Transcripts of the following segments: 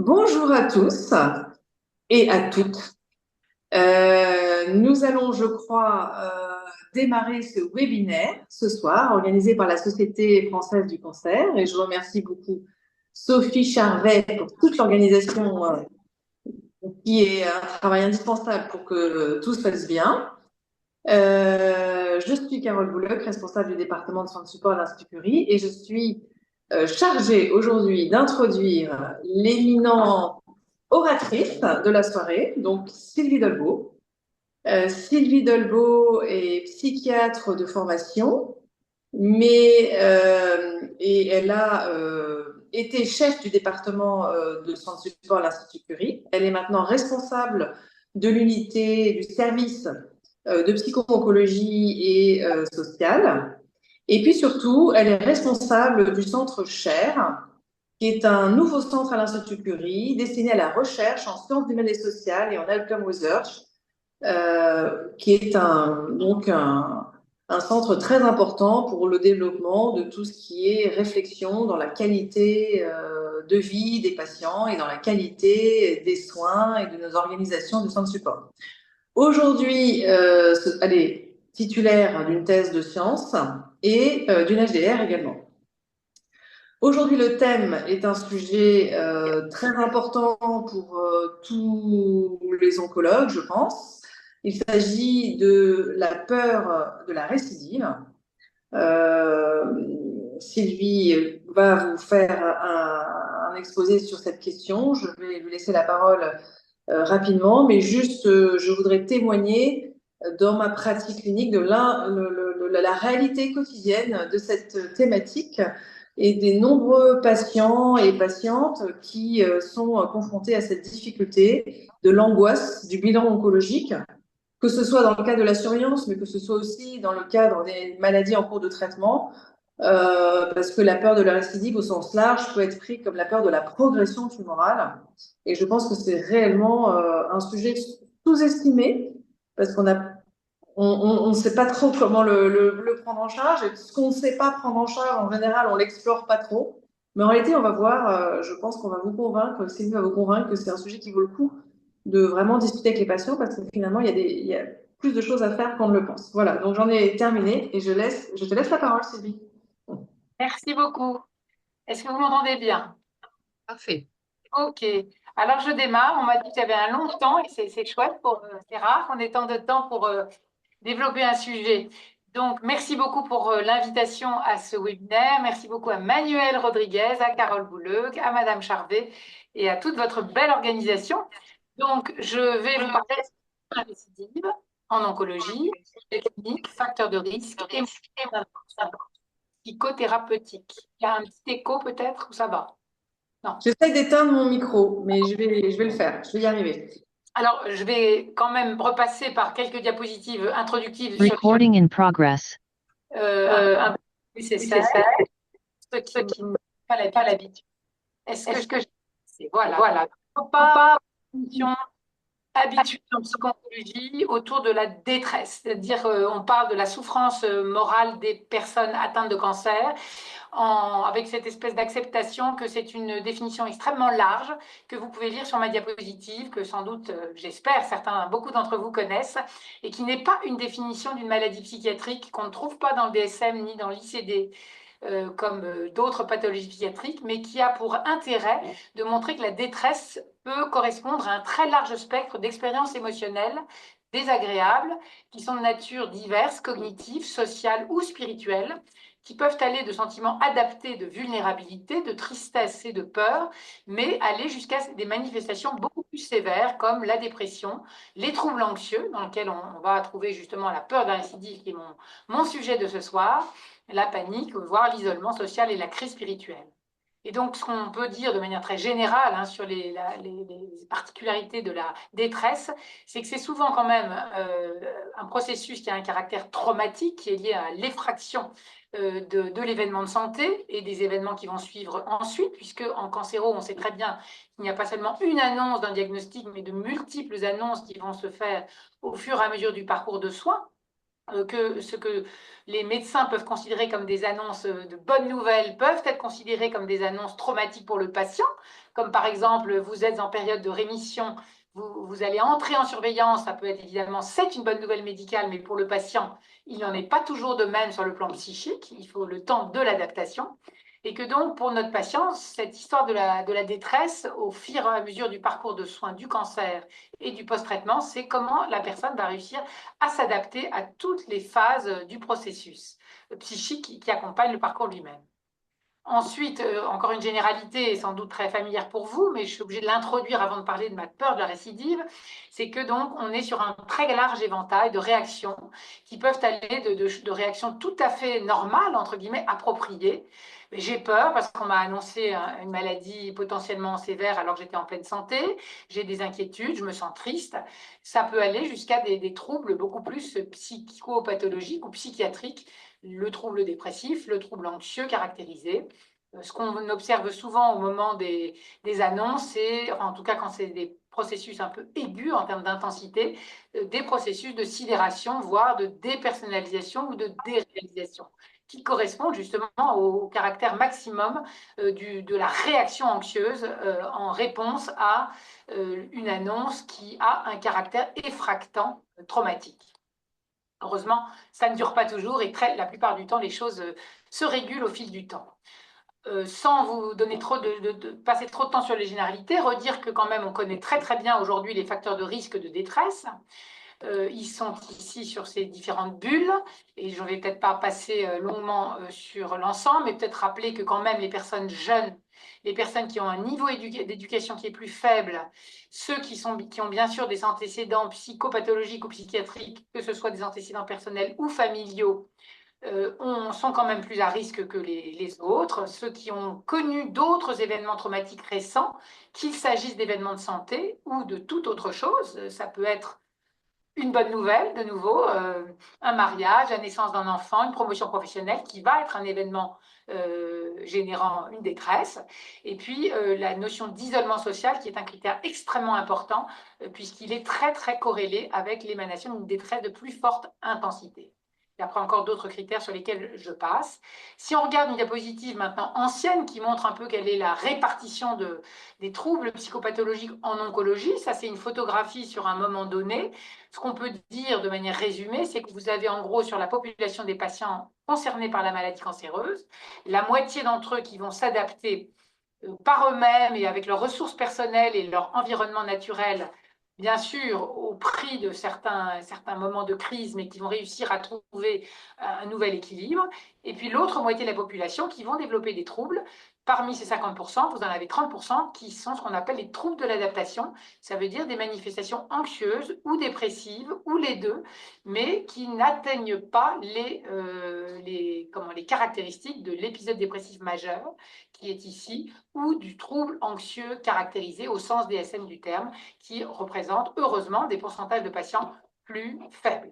Bonjour à tous et à toutes. Nous allons, je crois, démarrer ce webinaire ce soir, organisé par la Société française du cancer. Et je remercie beaucoup Sophie Charvet pour toute l'organisation, qui est un travail indispensable pour que tout se passe bien. Je suis Carole Bouloc, responsable du département de soins de support à l'Institut Curie, et je suis chargée aujourd'hui d'introduire l'éminent oratrice de la soirée, donc Sylvie Dolbeau. Sylvie Dolbeau est psychiatre de formation, et elle a été chef du département de soins de support à l'Institut Curie. Elle est maintenant responsable de l'unité du service de psycho-oncologie et sociale. Et puis surtout, elle est responsable du centre CHER, qui est un nouveau centre à l'Institut Curie destiné à la recherche en sciences humaines et sociales et en outcome research, qui est un centre très important pour le développement de tout ce qui est réflexion dans la qualité de vie des patients et dans la qualité des soins et de nos organisations de soins de support. Aujourd'hui, elle est titulaire d'une thèse de sciences et d'une HDR également. Aujourd'hui, le thème est un sujet très important pour tous les oncologues, je pense. Il s'agit de la peur de la récidive. Euh, Sylvie va vous faire un exposé sur cette question. Je vais lui laisser la parole rapidement, mais juste, je voudrais témoigner dans ma pratique clinique de la réalité quotidienne de cette thématique et des nombreux patients et patientes qui sont confrontés à cette difficulté de l'angoisse du bilan oncologique, que ce soit dans le cadre de la surveillance, mais que ce soit aussi dans le cadre des maladies en cours de traitement, parce que la peur de la récidive au sens large peut être prise comme la peur de la progression tumorale. Et je pense que c'est réellement un sujet sous-estimé, parce on ne sait pas trop comment le prendre en charge. Et ce qu'on ne sait pas prendre en charge, en général, on l'explore pas trop. Mais en réalité, on va voir, je pense qu'on va vous convaincre, Sylvie va vous convaincre que c'est un sujet qui vaut le coup de vraiment discuter avec les patients, parce que finalement, il y a plus de choses à faire qu'on ne le pense. Voilà, donc j'en ai terminé et je te laisse la parole, Sylvie. Merci beaucoup. Est-ce que vous m'entendez bien? Parfait. Ok. Alors, je démarre. On m'a dit qu'il y avait un long temps et c'est chouette. C'est rare qu'on ait tant de temps pour développer un sujet. Donc, merci beaucoup pour l'invitation à ce webinaire. Merci beaucoup à Manuel Rodriguez, à Carole Bouleug, à Madame Charvet et à toute votre belle organisation. Donc, je vais vous parler de la récidive en oncologie, les cliniques, facteurs de risque et psychothérapeutique. Il y a un petit écho peut-être ou ça va? Non. J'essaie d'éteindre mon micro, mais je vais le faire, je vais y arriver. Alors, je vais quand même repasser par quelques diapositives introductives sur Recording in progress. un peu nécessaire, ceux qui n'ont pas l'habitude. Est-ce que voilà. Pas habitude en psychologie autour de la détresse, c'est-à-dire on parle de la souffrance morale des personnes atteintes de cancer, avec cette espèce d'acceptation que c'est une définition extrêmement large que vous pouvez lire sur ma diapositive, que sans doute, j'espère, beaucoup d'entre vous connaissent, et qui n'est pas une définition d'une maladie psychiatrique qu'on ne trouve pas dans le DSM ni dans l'ICD, comme d'autres pathologies psychiatriques, mais qui a pour intérêt de montrer que la détresse peut correspondre à un très large spectre d'expériences émotionnelles désagréables, qui sont de nature diverse, cognitive, sociale ou spirituelle, qui peuvent aller de sentiments adaptés de vulnérabilité, de tristesse et de peur, mais aller jusqu'à des manifestations beaucoup plus sévères comme la dépression, les troubles anxieux, dans lesquels on va trouver justement la peur d'un récidive, qui est mon sujet de ce soir, la panique, voire l'isolement social et la crise spirituelle. Et donc, ce qu'on peut dire de manière très générale sur les particularités de la détresse, c'est que c'est souvent quand même un processus qui a un caractère traumatique, qui est lié à l'effraction de l'événement de santé et des événements qui vont suivre ensuite, puisque en cancéro, on sait très bien qu'il n'y a pas seulement une annonce d'un diagnostic, mais de multiples annonces qui vont se faire au fur et à mesure du parcours de soins. que ce que les médecins peuvent considérer comme des annonces de bonnes nouvelles peuvent être considérées comme des annonces traumatiques pour le patient, comme par exemple, vous êtes en période de rémission, vous allez entrer en surveillance, ça peut être évidemment, c'est une bonne nouvelle médicale, mais pour le patient, il n'en est pas toujours de même sur le plan psychique, il faut le temps de l'adaptation. Et que donc, pour notre patient, cette histoire de la détresse, au fur et à mesure du parcours de soins du cancer et du post-traitement, c'est comment la personne va réussir à s'adapter à toutes les phases du processus psychique qui accompagne le parcours lui-même. Ensuite, encore une généralité sans doute très familière pour vous, mais je suis obligée de l'introduire avant de parler de ma peur de la récidive, c'est que donc on est sur un très large éventail de réactions qui peuvent aller de réactions tout à fait normales, entre guillemets, appropriées. J'ai peur parce qu'on m'a annoncé une maladie potentiellement sévère alors que j'étais en pleine santé, j'ai des inquiétudes, je me sens triste. Ça peut aller jusqu'à des troubles beaucoup plus psychopathologiques ou psychiatriques, le trouble dépressif, le trouble anxieux caractérisé. Ce qu'on observe souvent au moment des annonces, c'est, enfin, en tout cas quand c'est des processus un peu aigus en termes d'intensité, des processus de sidération, voire de dépersonnalisation ou de déréalisation, qui correspondent justement au caractère maximum de la réaction anxieuse en réponse à une annonce qui a un caractère effractant traumatique. Heureusement, ça ne dure pas toujours et la plupart du temps, les choses se régulent au fil du temps. Sans vous donner passer trop de temps sur les généralités, redire que quand même on connaît très très bien aujourd'hui les facteurs de risque de détresse. Ils sont ici sur ces différentes bulles et je ne vais peut-être pas passer longuement sur l'ensemble, mais peut-être rappeler que quand même les personnes jeunes, les personnes qui ont un niveau d'éducation qui est plus faible, ceux qui ont bien sûr des antécédents psychopathologiques ou psychiatriques, que ce soit des antécédents personnels ou familiaux, sont quand même plus à risque que les autres, ceux qui ont connu d'autres événements traumatiques récents, qu'il s'agisse d'événements de santé ou de toute autre chose. Ça peut être une bonne nouvelle, de nouveau, un mariage, la naissance d'un enfant, une promotion professionnelle qui va être un événement générant une détresse. Et puis, la notion d'isolement social qui est un critère extrêmement important puisqu'il est très, très corrélé avec l'émanation d'une détresse de plus forte intensité. Et après, encore d'autres critères sur lesquels je passe. Si on regarde une diapositive maintenant ancienne qui montre un peu quelle est la répartition des troubles psychopathologiques en oncologie, ça c'est une photographie sur un moment donné. Ce qu'on peut dire de manière résumée, c'est que vous avez en gros sur la population des patients concernés par la maladie cancéreuse, la moitié d'entre eux qui vont s'adapter par eux-mêmes et avec leurs ressources personnelles et leur environnement naturel, bien sûr, au prix de certains moments de crise, mais qui vont réussir à trouver un nouvel équilibre. Et puis l'autre moitié de la population qui vont développer des troubles. Parmi ces 50%, vous en avez 30% qui sont ce qu'on appelle les troubles de l'adaptation. Ça veut dire des manifestations anxieuses ou dépressives, ou les deux, mais qui n'atteignent pas les caractéristiques de l'épisode dépressif majeur, qui est ici, ou du trouble anxieux caractérisé au sens DSM du terme, qui représente heureusement des pourcentages de patients plus faibles.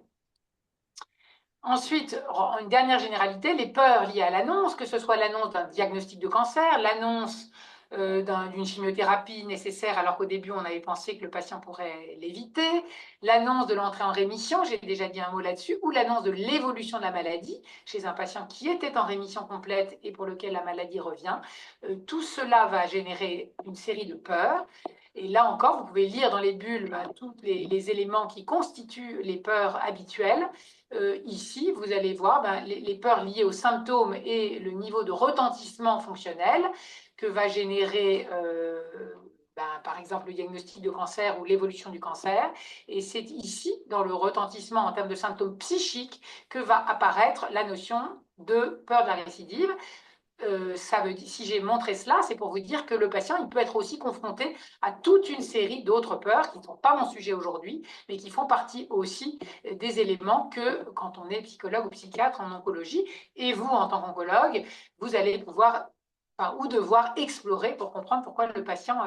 Ensuite, une dernière généralité, les peurs liées à l'annonce, que ce soit l'annonce d'un diagnostic de cancer, l'annonce d'une chimiothérapie nécessaire alors qu'au début on avait pensé que le patient pourrait l'éviter, l'annonce de l'entrée en rémission, j'ai déjà dit un mot là-dessus, ou l'annonce de l'évolution de la maladie chez un patient qui était en rémission complète et pour lequel la maladie revient. Tout cela va générer une série de peurs. Et là encore, vous pouvez lire dans les bulles tous les éléments qui constituent les peurs habituelles. Ici, vous allez voir les peurs liées aux symptômes et le niveau de retentissement fonctionnel que va générer, par exemple, le diagnostic de cancer ou l'évolution du cancer. Et c'est ici, dans le retentissement en termes de symptômes psychiques, que va apparaître la notion de peur de la récidive. Ça veut dire, si j'ai montré cela, c'est pour vous dire que le patient, il peut être aussi confronté à toute une série d'autres peurs qui ne sont pas mon sujet aujourd'hui, mais qui font partie aussi des éléments que, quand on est psychologue ou psychiatre en oncologie, et vous, en tant qu'oncologue, vous allez pouvoir ou devoir explorer pour comprendre pourquoi le patient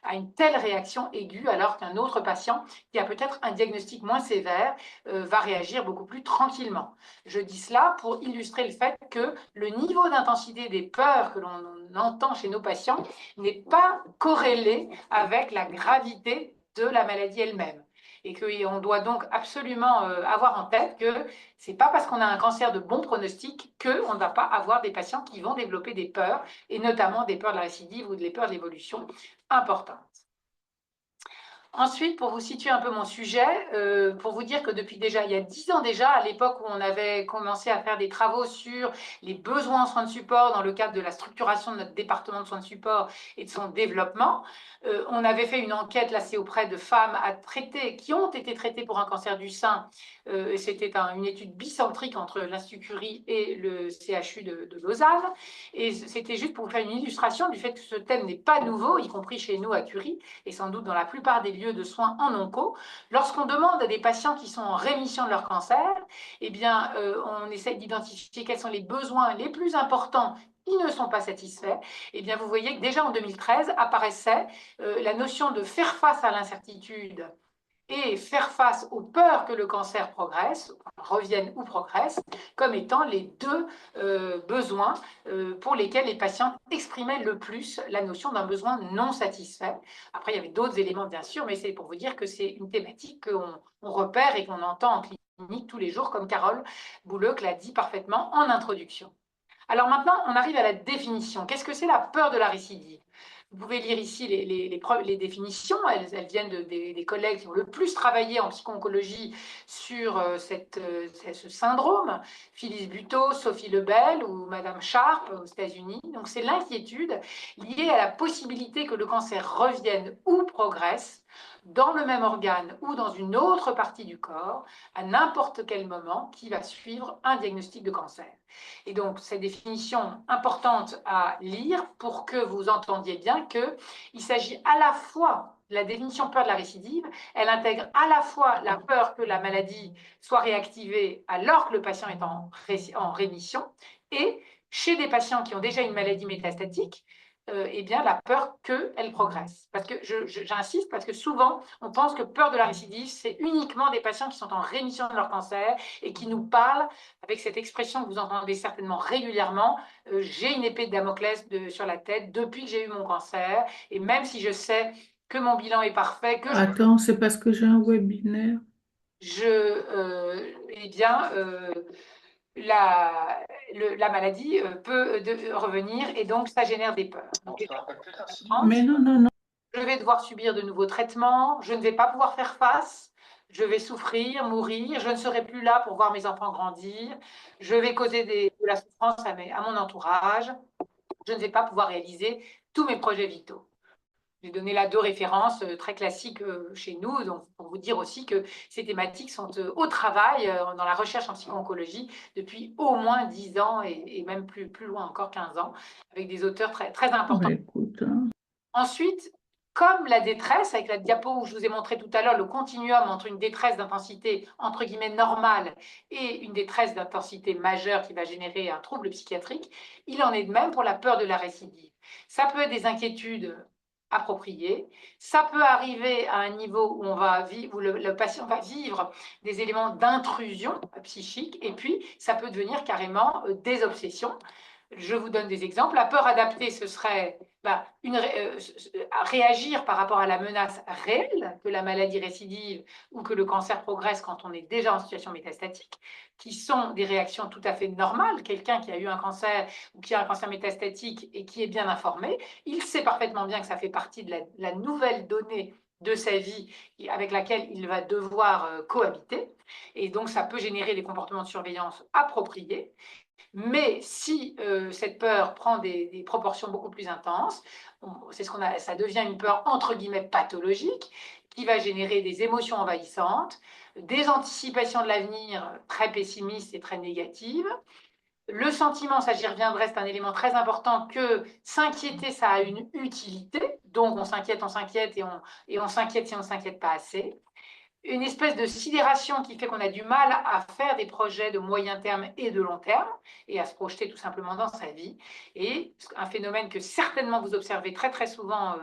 a une telle réaction aiguë alors qu'un autre patient qui a peut-être un diagnostic moins sévère va réagir beaucoup plus tranquillement. Je dis cela pour illustrer le fait que le niveau d'intensité des peurs que l'on entend chez nos patients n'est pas corrélé avec la gravité de la maladie elle-même. Et qu'on doit donc absolument avoir en tête que ce n'est pas parce qu'on a un cancer de bon pronostic qu'on ne va pas avoir des patients qui vont développer des peurs, et notamment des peurs de la récidive ou des peurs de l'évolution importantes. Ensuite, pour vous situer un peu mon sujet, pour vous dire que depuis déjà, il y a 10 ans déjà, à l'époque où on avait commencé à faire des travaux sur les besoins en soins de support dans le cadre de la structuration de notre département de soins de support et de son développement, on avait fait une enquête là, c'est auprès de femmes à traiter, qui ont été traitées pour un cancer du sein. C'était une étude bicentrique entre l'Institut Curie et le CHU de Lausanne. Et c'était juste pour vous faire une illustration du fait que ce thème n'est pas nouveau, y compris chez nous à Curie, et sans doute dans la plupart des lieux de soins en onco. Lorsqu'on demande à des patients qui sont en rémission de leur cancer, eh bien, on essaie d'identifier quels sont les besoins les plus importants qui ne sont pas satisfaits. Eh bien, vous voyez que déjà en 2013 apparaissait la notion de faire face à l'incertitude et faire face aux peurs que le cancer progresse, revienne ou progresse, comme étant les deux besoins pour lesquels les patients exprimaient le plus la notion d'un besoin non satisfait. Après, il y avait d'autres éléments, bien sûr, mais c'est pour vous dire que c'est une thématique qu'on repère et qu'on entend en clinique tous les jours, comme Carole Bouleuk l'a dit parfaitement en introduction. Alors maintenant, on arrive à la définition. Qu'est-ce que c'est la peur de la récidive? Vous pouvez lire ici les définitions, elles viennent des collègues qui ont le plus travaillé en psycho-oncologie sur ce syndrome, Phyllis Buteau, Sophie Lebel ou Madame Sharp aux États-Unis. Donc c'est l'inquiétude liée à la possibilité que le cancer revienne ou progresse dans le même organe ou dans une autre partie du corps à n'importe quel moment qui va suivre un diagnostic de cancer. Et donc, cette définition importante à lire pour que vous entendiez bien qu'il s'agit à la fois, la définition peur de la récidive, elle intègre à la fois la peur que la maladie soit réactivée alors que le patient est en rémission, et chez des patients qui ont déjà une maladie métastatique, eh bien, la peur qu'elle progresse. Parce que j'insiste, parce que souvent, on pense que peur de la récidive, c'est uniquement des patients qui sont en rémission de leur cancer et qui nous parlent avec cette expression que vous entendez certainement régulièrement, j'ai une épée de Damoclès sur la tête depuis que j'ai eu mon cancer, et même si je sais que mon bilan est parfait, que Attends, c'est parce que j'ai un webinaire. eh bien, la maladie peut revenir, et donc ça génère des peurs. Donc, Mais non, non, non. je vais devoir subir de nouveaux traitements, je ne vais pas pouvoir faire face, je vais souffrir, mourir, je ne serai plus là pour voir mes enfants grandir, je vais causer de la souffrance à mon entourage, je ne vais pas pouvoir réaliser tous mes projets vitaux. J'ai donné là 2 références très classiques chez nous, donc pour vous dire aussi que ces thématiques sont au travail dans la recherche en psycho-oncologie depuis au moins 10 ans et même plus loin encore 15 ans, avec des auteurs très, très importants. Bah, écoute, hein. Ensuite, comme la détresse, avec la diapo où je vous ai montré tout à l'heure le continuum entre une détresse d'intensité entre guillemets normale et une détresse d'intensité majeure qui va générer un trouble psychiatrique, il en est de même pour la peur de la récidive. Ça peut être des inquiétudes appropriées, ça peut arriver à un niveau où, où le patient va vivre des éléments d'intrusion psychique, et puis ça peut devenir carrément des obsessions. Je vous donne des exemples. La peur adaptée, ce serait réagir par rapport à la menace réelle que la maladie récidive ou que le cancer progresse quand on est déjà en situation métastatique, qui sont des réactions tout à fait normales. Quelqu'un qui a eu un cancer ou qui a un cancer métastatique et qui est bien informé, il sait parfaitement bien que ça fait partie de la nouvelle donnée de sa vie avec laquelle il va devoir cohabiter. Et donc, ça peut générer des comportements de surveillance appropriés. Mais si cette peur prend des proportions beaucoup plus intenses, ça devient une peur entre guillemets pathologique qui va générer des émotions envahissantes, des anticipations de l'avenir très pessimistes et très négatives. Le sentiment, ça j'y reviendrai, c'est un élément très important, que s'inquiéter, ça a une utilité. Donc on s'inquiète et on s'inquiète si on ne s'inquiète pas assez. Une espèce de sidération qui fait qu'on a du mal à faire des projets de moyen terme et de long terme et à se projeter tout simplement dans sa vie. Et un phénomène que certainement vous observez très très souvent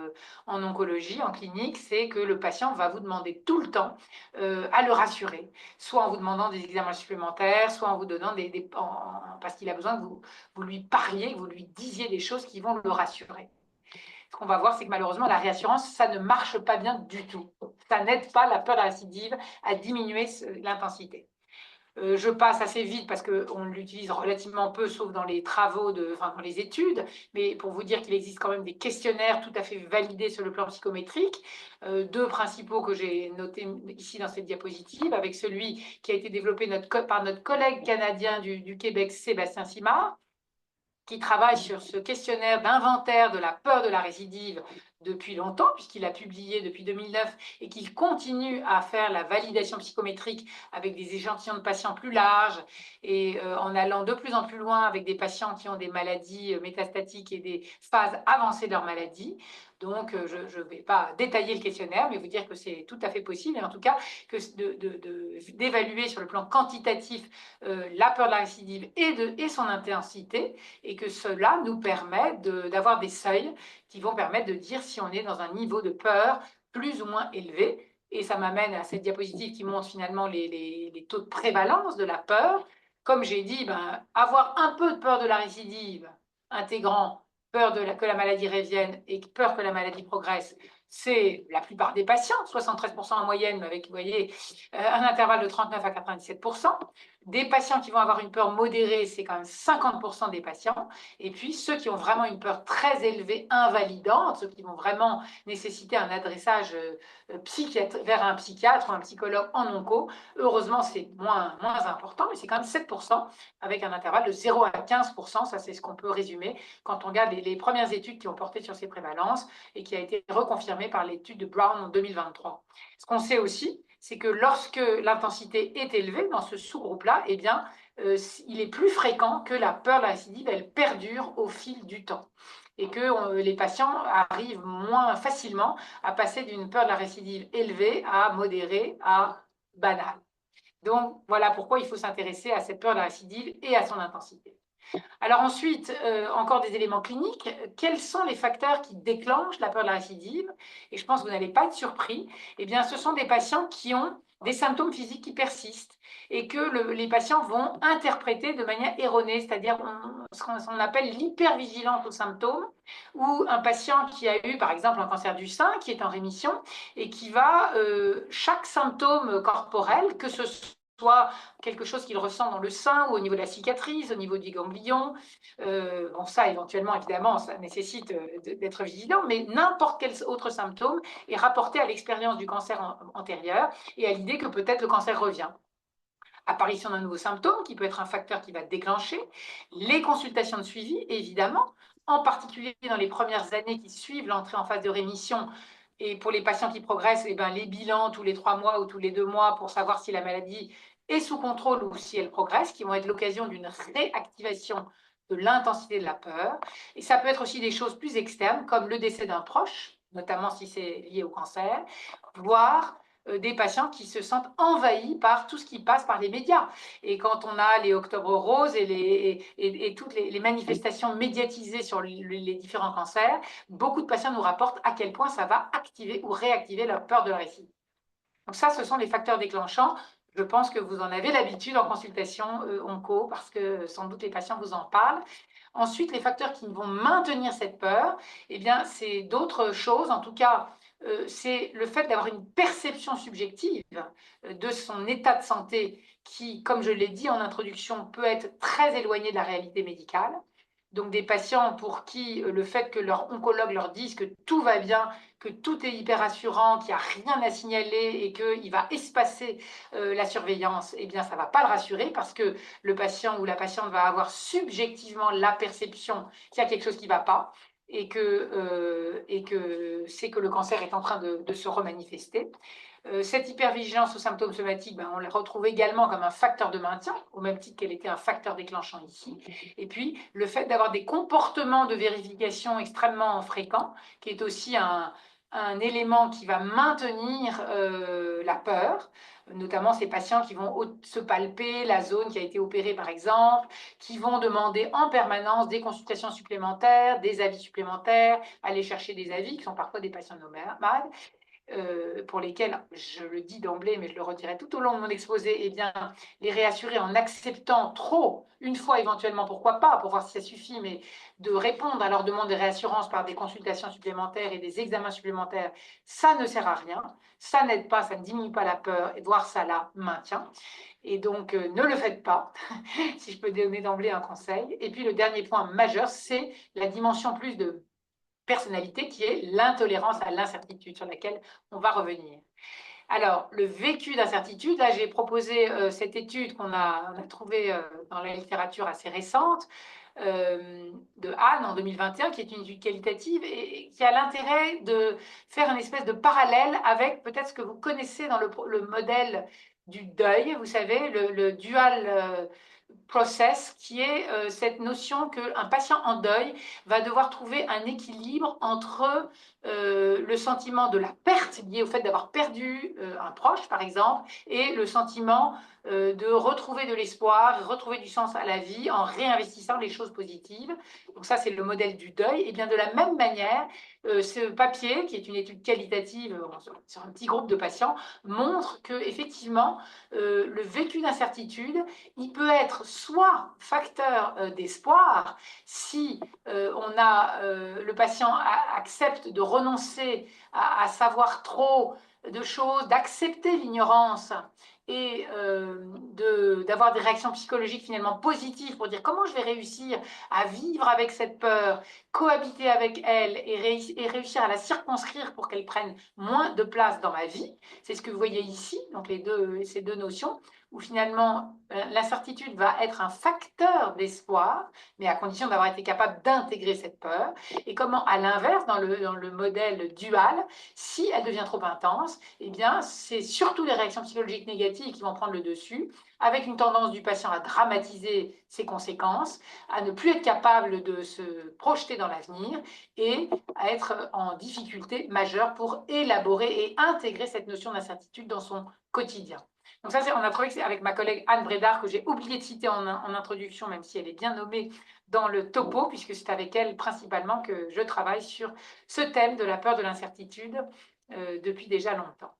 en oncologie, en clinique, c'est que le patient va vous demander tout le temps à le rassurer, soit en vous demandant des examens supplémentaires, soit en vous donnant parce qu'il a besoin que vous lui parliez, que vous lui disiez des choses qui vont le rassurer. ce qu'on va voir, c'est que malheureusement, la réassurance, ça ne marche pas bien du tout. Ça n'aide pas la peur de la récidive à diminuer l'intensité. Je passe assez vite parce qu'on l'utilise relativement peu, sauf dans les travaux, dans les études, mais pour vous dire qu'il existe quand même des questionnaires tout à fait validés sur le plan psychométrique, deux principaux que j'ai notés ici dans cette diapositive, avec celui qui a été développé par notre collègue canadien du Québec, Sébastien Simard, qui travaille sur ce questionnaire d'inventaire de la peur de la récidive depuis longtemps, puisqu'il a publié depuis 2009 et qu'il continue à faire la validation psychométrique avec des échantillons de patients plus larges et en allant de plus en plus loin avec des patients qui ont des maladies métastatiques et des phases avancées de leur maladie. Donc, je ne vais pas détailler le questionnaire, mais vous dire que c'est tout à fait possible, et en tout cas, d'évaluer sur le plan quantitatif la peur de la récidive et son intensité, et que cela nous permet d'avoir des seuils qui vont permettre de dire si on est dans un niveau de peur plus ou moins élevé. Et ça m'amène à cette diapositive qui montre finalement les taux de prévalence de la peur. Comme j'ai dit, avoir un peu de peur de la récidive, intégrant peur que la maladie revienne et peur que la maladie progresse, c'est la plupart des patients, 73% en moyenne, avec, vous voyez, un intervalle de 39 à 97%. Des patients qui vont avoir une peur modérée, c'est quand même 50% des patients. Et puis, ceux qui ont vraiment une peur très élevée, invalidante, ceux qui vont vraiment nécessiter un adressage vers un psychiatre ou un psychologue en onco, heureusement, c'est moins important, mais c'est quand même 7%, avec un intervalle de 0 à 15%. Ça, c'est ce qu'on peut résumer quand on regarde les premières études qui ont porté sur ces prévalences et qui a été reconfirmée par l'étude de Brown en 2023. Ce qu'on sait aussi, c'est que lorsque l'intensité est élevée dans ce sous-groupe-là, eh bien, il est plus fréquent que la peur de la récidive, elle perdure au fil du temps. Et que les patients arrivent moins facilement à passer d'une peur de la récidive élevée à modérée à banale. Donc, voilà pourquoi il faut s'intéresser à cette peur de la récidive et à son intensité. Alors ensuite, encore des éléments cliniques. Quels sont les facteurs qui déclenchent la peur de la récidive? Et je pense que vous n'allez pas être surpris. Eh bien, ce sont des patients qui ont des symptômes physiques qui persistent et que les patients vont interpréter de manière erronée, c'est-à-dire ce qu'on appelle l'hypervigilance aux symptômes, ou un patient qui a eu, par exemple, un cancer du sein, qui est en rémission, et qui va, chaque symptôme corporel, que ce soit quelque chose qu'il ressent dans le sein ou au niveau de la cicatrice, au niveau du ganglion. Bon, ça, éventuellement, évidemment, ça nécessite d'être vigilant, mais n'importe quel autre symptôme est rapporté à l'expérience du cancer antérieur et à l'idée que peut-être le cancer revient. Apparition d'un nouveau symptôme qui peut être un facteur qui va déclencher, les consultations de suivi, évidemment, en particulier dans les premières années qui suivent l'entrée en phase de rémission. Et pour les patients qui progressent, eh ben, les bilans tous les 3 mois ou tous les 2 mois pour savoir si la maladie est sous contrôle ou si elle progresse, qui vont être l'occasion d'une réactivation de l'intensité de la peur. Et ça peut être aussi des choses plus externes, comme le décès d'un proche, notamment si c'est lié au cancer, voire des patients qui se sentent envahis par tout ce qui passe par les médias. Et quand on a les Octobre Roses et toutes les manifestations médiatisées sur les différents cancers, beaucoup de patients nous rapportent à quel point ça va activer ou réactiver leur peur de la récidive. Donc ça, ce sont les facteurs déclenchants. Je pense que vous en avez l'habitude en consultation onco, parce que sans doute les patients vous en parlent. Ensuite, les facteurs qui vont maintenir cette peur, eh bien, c'est d'autres choses. En tout cas, c'est le fait d'avoir une perception subjective de son état de santé qui, comme je l'ai dit en introduction, peut être très éloigné de la réalité médicale. Donc des patients pour qui le fait que leur oncologue leur dise que tout va bien, que tout est hyper rassurant, qu'il n'y a rien à signaler et qu'il va espacer la surveillance, eh bien ça ne va pas le rassurer parce que le patient ou la patiente va avoir subjectivement la perception qu'il y a quelque chose qui ne va pas et que c'est que le cancer est en train de se remanifester. Cette hypervigilance aux symptômes somatiques, on la retrouve également comme un facteur de maintien, au même titre qu'elle était un facteur déclenchant ici. Et puis, le fait d'avoir des comportements de vérification extrêmement fréquents, qui est aussi un élément qui va maintenir la peur, notamment ces patients qui vont se palper la zone qui a été opérée, par exemple, qui vont demander en permanence des consultations supplémentaires, des avis supplémentaires, aller chercher des avis, qui sont parfois des patients nomades. pour lesquels, je le dis d'emblée, mais je le redirai tout au long de mon exposé, eh bien, les réassurer en acceptant trop, une fois éventuellement, pourquoi pas, pour voir si ça suffit, mais de répondre à leurs demandes de réassurance par des consultations supplémentaires et des examens supplémentaires, ça ne sert à rien, ça n'aide pas, ça ne diminue pas la peur, et voire ça la maintient. Et donc, ne le faites pas, si je peux donner d'emblée un conseil. Et puis, le dernier point majeur, c'est la dimension plus de personnalité qui est l'intolérance à l'incertitude, sur laquelle on va revenir. Alors, le vécu d'incertitude, là j'ai proposé cette étude qu'on a trouvée dans la littérature assez récente, de Anne en 2021, qui est une étude qualitative et qui a l'intérêt de faire une espèce de parallèle avec peut-être ce que vous connaissez dans le modèle du deuil, vous savez, le dual process, qui est cette notion qu'un patient en deuil va devoir trouver un équilibre entre le sentiment de la perte lié au fait d'avoir perdu un proche, par exemple, et le sentiment de retrouver de l'espoir, retrouver du sens à la vie en réinvestissant les choses positives. Donc ça, c'est le modèle du deuil. Et bien de la même manière, ce papier, qui est une étude qualitative sur un petit groupe de patients, montre que effectivement, le vécu d'incertitude, il peut être soit facteur d'espoir si le patient accepte de renoncer à savoir trop de choses, d'accepter l'ignorance et d'avoir des réactions psychologiques finalement positives pour dire comment je vais réussir à vivre avec cette peur, cohabiter avec elle et réussir à la circonscrire pour qu'elle prenne moins de place dans ma vie. C'est ce que vous voyez ici, donc ces deux notions, où finalement l'incertitude va être un facteur d'espoir, mais à condition d'avoir été capable d'intégrer cette peur. Et comment, à l'inverse, dans le modèle dual, si elle devient trop intense, eh bien, c'est surtout les réactions psychologiques négatives qui vont prendre le dessus, avec une tendance du patient à dramatiser ses conséquences, à ne plus être capable de se projeter dans l'avenir et à être en difficulté majeure pour élaborer et intégrer cette notion d'incertitude dans son quotidien. Donc ça, on a trouvé que c'est avec ma collègue Anne Brédard, que j'ai oublié de citer en introduction, même si elle est bien nommée dans le topo, puisque c'est avec elle principalement que je travaille sur ce thème de la peur de l'incertitude depuis déjà longtemps.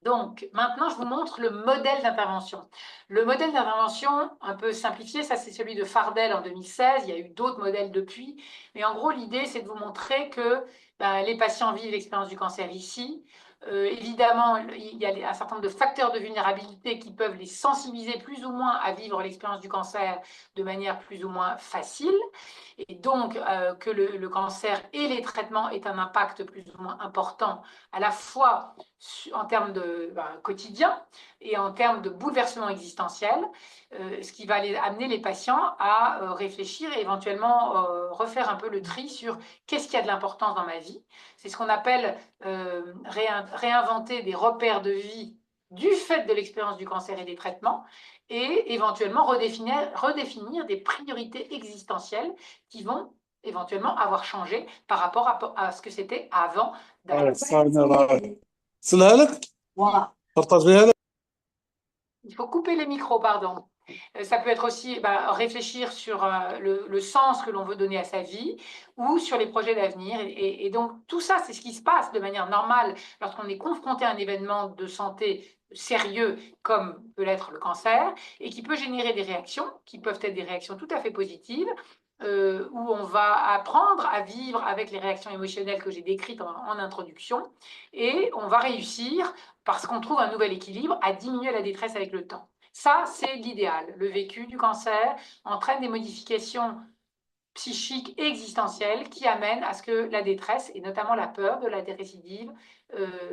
Donc, maintenant, je vous montre le modèle d'intervention. Le modèle d'intervention, un peu simplifié, ça c'est celui de Fardel en 2016, il y a eu d'autres modèles depuis, mais en gros, l'idée, c'est de vous montrer que les patients vivent l'expérience du cancer ici. Évidemment, il y a un certain nombre de facteurs de vulnérabilité qui peuvent les sensibiliser plus ou moins à vivre l'expérience du cancer de manière plus ou moins facile, et donc que le cancer et les traitements aient un impact plus ou moins important à la fois en termes de quotidien et en termes de bouleversement existentiel, ce qui va amener les patients à réfléchir et éventuellement refaire un peu le tri sur qu'est-ce qui a de l'importance dans ma vie. C'est ce qu'on appelle réinventer des repères de vie du fait de l'expérience du cancer et des traitements, et éventuellement redéfinir des priorités existentielles qui vont éventuellement avoir changé par rapport à ce que c'était avant. Il faut couper les micros, pardon. Ça peut être aussi réfléchir sur le sens que l'on veut donner à sa vie ou sur les projets d'avenir. Et donc, tout ça, c'est ce qui se passe de manière normale lorsqu'on est confronté à un événement de santé sérieux comme peut l'être le cancer et qui peut générer des réactions qui peuvent être des réactions tout à fait positives, où on va apprendre à vivre avec les réactions émotionnelles que j'ai décrites en introduction, et on va réussir, parce qu'on trouve un nouvel équilibre, à diminuer la détresse avec le temps. Ça, c'est l'idéal. Le vécu du cancer entraîne des modifications psychiques et existentielles qui amènent à ce que la détresse, et notamment la peur de la récidive,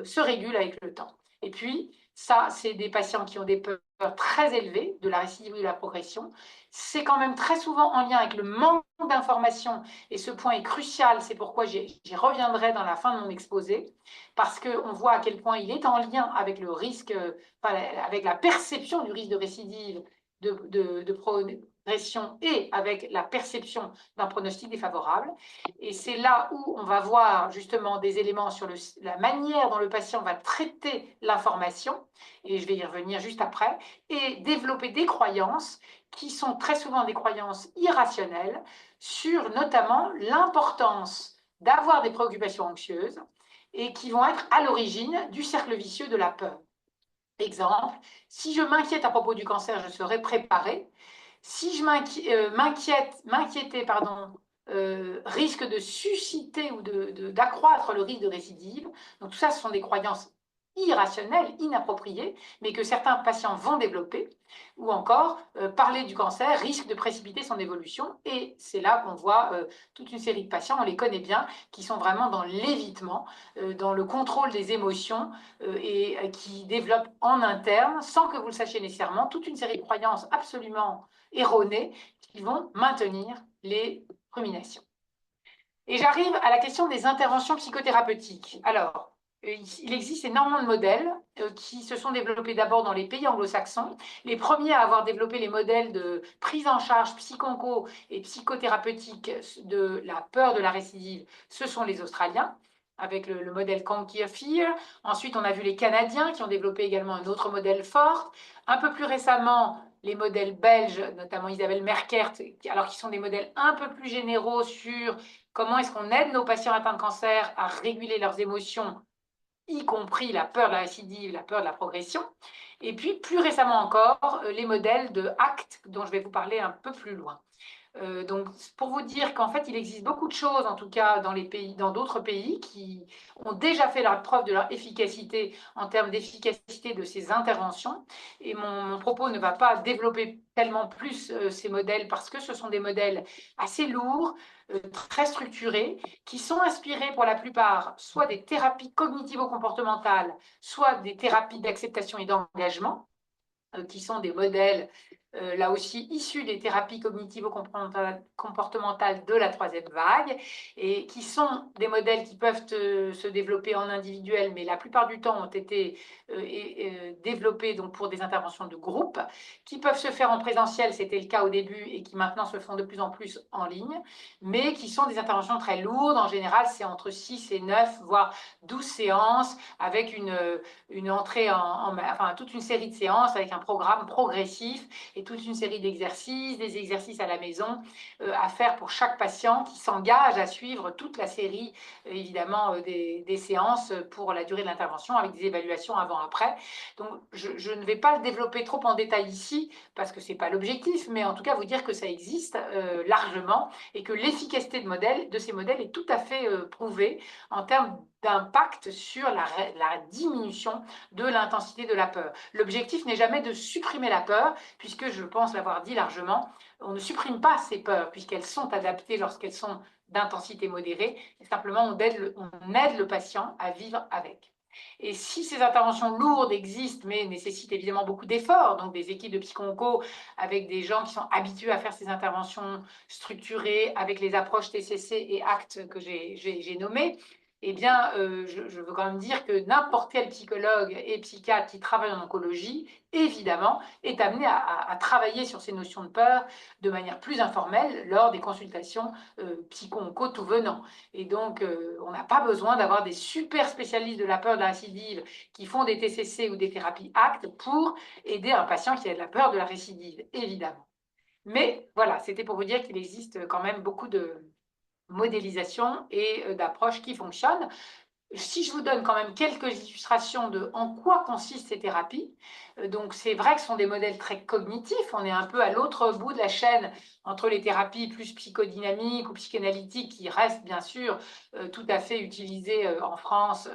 se régule avec le temps. Et puis, ça, c'est des patients qui ont des peurs très élevées de la récidive ou de la progression. C'est quand même très souvent en lien avec le manque d'informations, et ce point est crucial, c'est pourquoi j'y reviendrai dans la fin de mon exposé, parce qu'on voit à quel point il est en lien avec le risque, avec la perception du risque de récidive, de progression, et avec la perception d'un pronostic défavorable. Et c'est là où on va voir justement des éléments sur la manière dont le patient va traiter l'information, et je vais y revenir juste après, et développer des croyances qui sont très souvent des croyances irrationnelles sur notamment l'importance d'avoir des préoccupations anxieuses et qui vont être à l'origine du cercle vicieux de la peur. Exemple, si je m'inquiète à propos du cancer, je serai préparée. Si je m'inquiétais, risque de susciter ou d'accroître le risque de récidive. Donc tout ça, ce sont des croyances irrationnelles, inappropriées, mais que certains patients vont développer. Ou encore, parler du cancer risque de précipiter son évolution. Et c'est là qu'on voit toute une série de patients, on les connaît bien, qui sont vraiment dans l'évitement, dans le contrôle des émotions et qui développent en interne, sans que vous le sachiez nécessairement, toute une série de croyances absolument erronées qui vont maintenir les ruminations. Et j'arrive à la question des interventions psychothérapeutiques. Alors, il existe énormément de modèles qui se sont développés d'abord dans les pays anglo-saxons. Les premiers à avoir développé les modèles de prise en charge psycho-onco et psychothérapeutique de la peur de la récidive, ce sont les Australiens, avec le modèle Conquer Fear. Ensuite, on a vu les Canadiens qui ont développé également un autre modèle fort. Un peu plus récemment, les modèles belges, notamment Isabelle Merkert, alors qui sont des modèles un peu plus généraux sur comment est-ce qu'on aide nos patients atteints de cancer à réguler leurs émotions, y compris la peur de la récidive, la peur de la progression. Et puis, plus récemment encore, les modèles de ACT, dont je vais vous parler un peu plus loin. Donc, pour vous dire qu'en fait, il existe beaucoup de choses, en tout cas dans d'autres pays, qui ont déjà fait la preuve de leur efficacité en termes d'efficacité de ces interventions. Et mon propos ne va pas développer tellement plus ces modèles parce que ce sont des modèles assez lourds, très structurés, qui sont inspirés pour la plupart soit des thérapies cognitivo-comportementales, soit des thérapies d'acceptation et d'engagement, qui sont des modèles là aussi issus des thérapies cognitivo-comportementales de la troisième vague, et qui sont des modèles qui peuvent se développer en individuel, mais la plupart du temps ont été développés donc, pour des interventions de groupe, qui peuvent se faire en présentiel, c'était le cas au début, et qui maintenant se font de plus en plus en ligne, mais qui sont des interventions très lourdes. En général, c'est entre 6 et 9, voire 12 séances, avec une entrée enfin, toute une série de séances avec un programme progressif et toute une série d'exercices, des exercices à la maison à faire pour chaque patient qui s'engage à suivre toute la série, évidemment, des séances pour la durée de l'intervention avec des évaluations avant-après. Donc, je ne vais pas le développer trop en détail ici parce que ce n'est pas l'objectif, mais en tout cas vous dire que ça existe largement et que l'efficacité de ces modèles est tout à fait prouvée en termes d'impact sur la diminution de l'intensité de la peur. L'objectif n'est jamais de supprimer la peur, puisque je pense l'avoir dit largement, on ne supprime pas ces peurs, puisqu'elles sont adaptées lorsqu'elles sont d'intensité modérée, et simplement on aide le patient à vivre avec. Et si ces interventions lourdes existent, mais nécessitent évidemment beaucoup d'efforts, donc des équipes de psycho-onco avec des gens qui sont habitués à faire ces interventions structurées avec les approches TCC et ACT que j'ai nommées, eh bien, je veux quand même dire que n'importe quel psychologue et psychiatre qui travaille en oncologie, évidemment, est amené à travailler sur ces notions de peur de manière plus informelle lors des consultations psycho-onco tout venant. Et donc, on n'a pas besoin d'avoir des super spécialistes de la peur de la récidive qui font des TCC ou des thérapies ACT pour aider un patient qui a de la peur de la récidive, évidemment. Mais voilà, c'était pour vous dire qu'il existe quand même beaucoup de modélisation et d'approches qui fonctionnent. Si je vous donne quand même quelques illustrations de en quoi consistent ces thérapies, donc c'est vrai que ce sont des modèles très cognitifs, on est un peu à l'autre bout de la chaîne entre les thérapies plus psychodynamiques ou psychanalytiques qui restent bien sûr tout à fait utilisées en France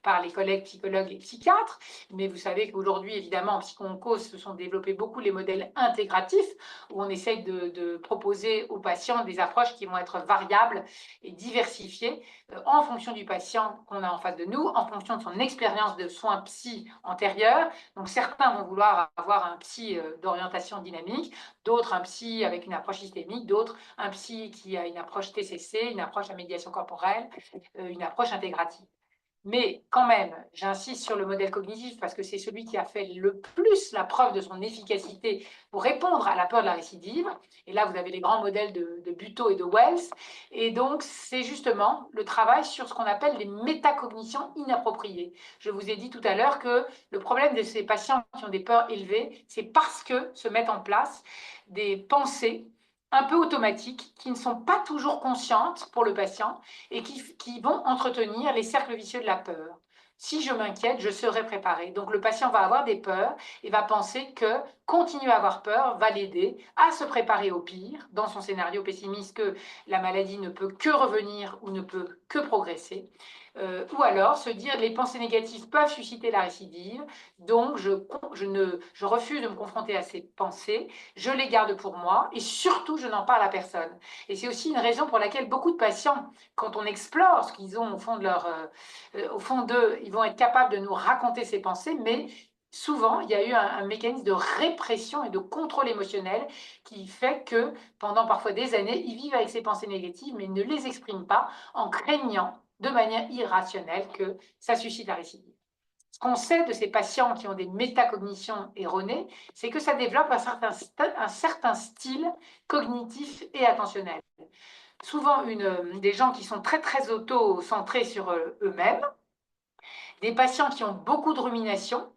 par les collègues psychologues et psychiatres, mais vous savez qu'aujourd'hui évidemment en psycho-onco se sont développés beaucoup les modèles intégratifs où on essaye de proposer aux patients des approches qui vont être variables et diversifiées en fonction du patient qu'on a en face de nous, en fonction de son expérience de soins psy antérieurs. Donc certains vont vouloir avoir un psy d'orientation dynamique, d'autres un psy avec une approche systémique, d'autres un psy qui a une approche TCC, une approche à médiation corporelle, une approche intégrative. Mais quand même, j'insiste sur le modèle cognitif parce que c'est celui qui a fait le plus la preuve de son efficacité pour répondre à la peur de la récidive. Et là, vous avez les grands modèles de Butoh et de Wells. Et donc, c'est justement le travail sur ce qu'on appelle les métacognitions inappropriées. Je vous ai dit tout à l'heure que le problème de ces patients qui ont des peurs élevées, c'est parce que se mettent en place des pensées un peu automatiques, qui ne sont pas toujours conscientes pour le patient et qui vont entretenir les cercles vicieux de la peur. Si je m'inquiète, je serai préparé. Donc le patient va avoir des peurs et va penser que continuer à avoir peur va l'aider à se préparer au pire, dans son scénario pessimiste que la maladie ne peut que revenir ou ne peut que progresser. Ou alors se dire les pensées négatives peuvent susciter la récidive, donc je refuse de me confronter à ces pensées, je les garde pour moi et surtout je n'en parle à personne. Et c'est aussi une raison pour laquelle beaucoup de patients, quand on explore ce qu'ils ont au fond de au fond d'eux, ils vont être capables de nous raconter ces pensées, mais souvent, il y a eu un mécanisme de répression et de contrôle émotionnel qui fait que pendant parfois des années, ils vivent avec ces pensées négatives, mais ils ne les expriment pas en craignant de manière irrationnelle que ça suscite la récidive. Ce qu'on sait de ces patients qui ont des métacognitions erronées, c'est que ça développe un certain style cognitif et attentionnel. Souvent, des gens qui sont très, très auto-centrés sur eux-mêmes, des patients qui ont beaucoup de ruminations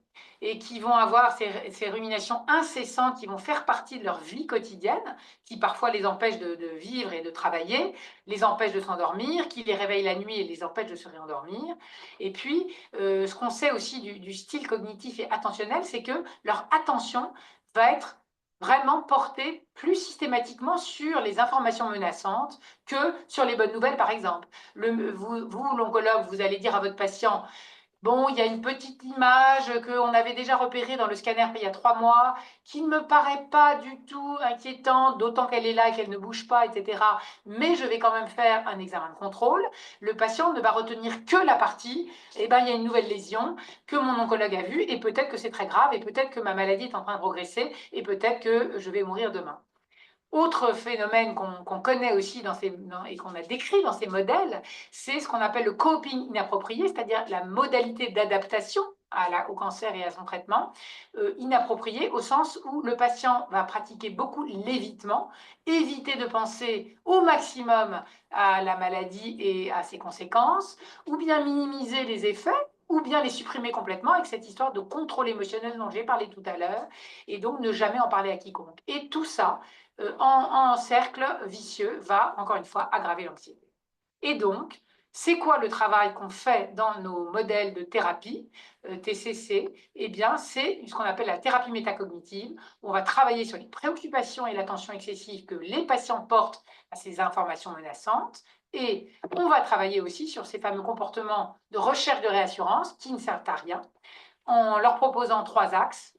et qui vont avoir ces ruminations incessantes qui vont faire partie de leur vie quotidienne, qui parfois les empêchent de vivre et de travailler, les empêchent de s'endormir, qui les réveillent la nuit et les empêchent de se réendormir. Et puis, ce qu'on sait aussi du style cognitif et attentionnel, c'est que leur attention va être vraiment portée plus systématiquement sur les informations menaçantes que sur les bonnes nouvelles, par exemple. Vous l'oncologue, vous allez dire à votre patient: bon, il y a une petite image qu'on avait déjà repérée dans le scanner il y a 3 mois, qui ne me paraît pas du tout inquiétante, d'autant qu'elle est là et qu'elle ne bouge pas, etc. Mais je vais quand même faire un examen de contrôle. Le patient ne va retenir que la partie, eh ben, il y a une nouvelle lésion que mon oncologue a vue, et peut-être que c'est très grave, et peut-être que ma maladie est en train de progresser, et peut-être que je vais mourir demain. Autre phénomène qu'on connaît aussi et qu'on a décrit dans ces modèles, c'est ce qu'on appelle le coping inapproprié, c'est-à-dire la modalité d'adaptation au cancer et à son traitement, inapproprié au sens où le patient va pratiquer beaucoup l'évitement, éviter de penser au maximum à la maladie et à ses conséquences, ou bien minimiser les effets, ou bien les supprimer complètement avec cette histoire de contrôle émotionnel dont j'ai parlé tout à l'heure, et donc ne jamais en parler à quiconque. Et tout ça, en cercle vicieux, va, encore une fois, aggraver l'anxiété. Et donc, c'est quoi le travail qu'on fait dans nos modèles de thérapie, TCC? Eh bien, c'est ce qu'on appelle la thérapie métacognitive, où on va travailler sur les préoccupations et l'attention excessive que les patients portent à ces informations menaçantes, et on va travailler aussi sur ces fameux comportements de recherche de réassurance qui ne servent à rien, en leur proposant 3 axes.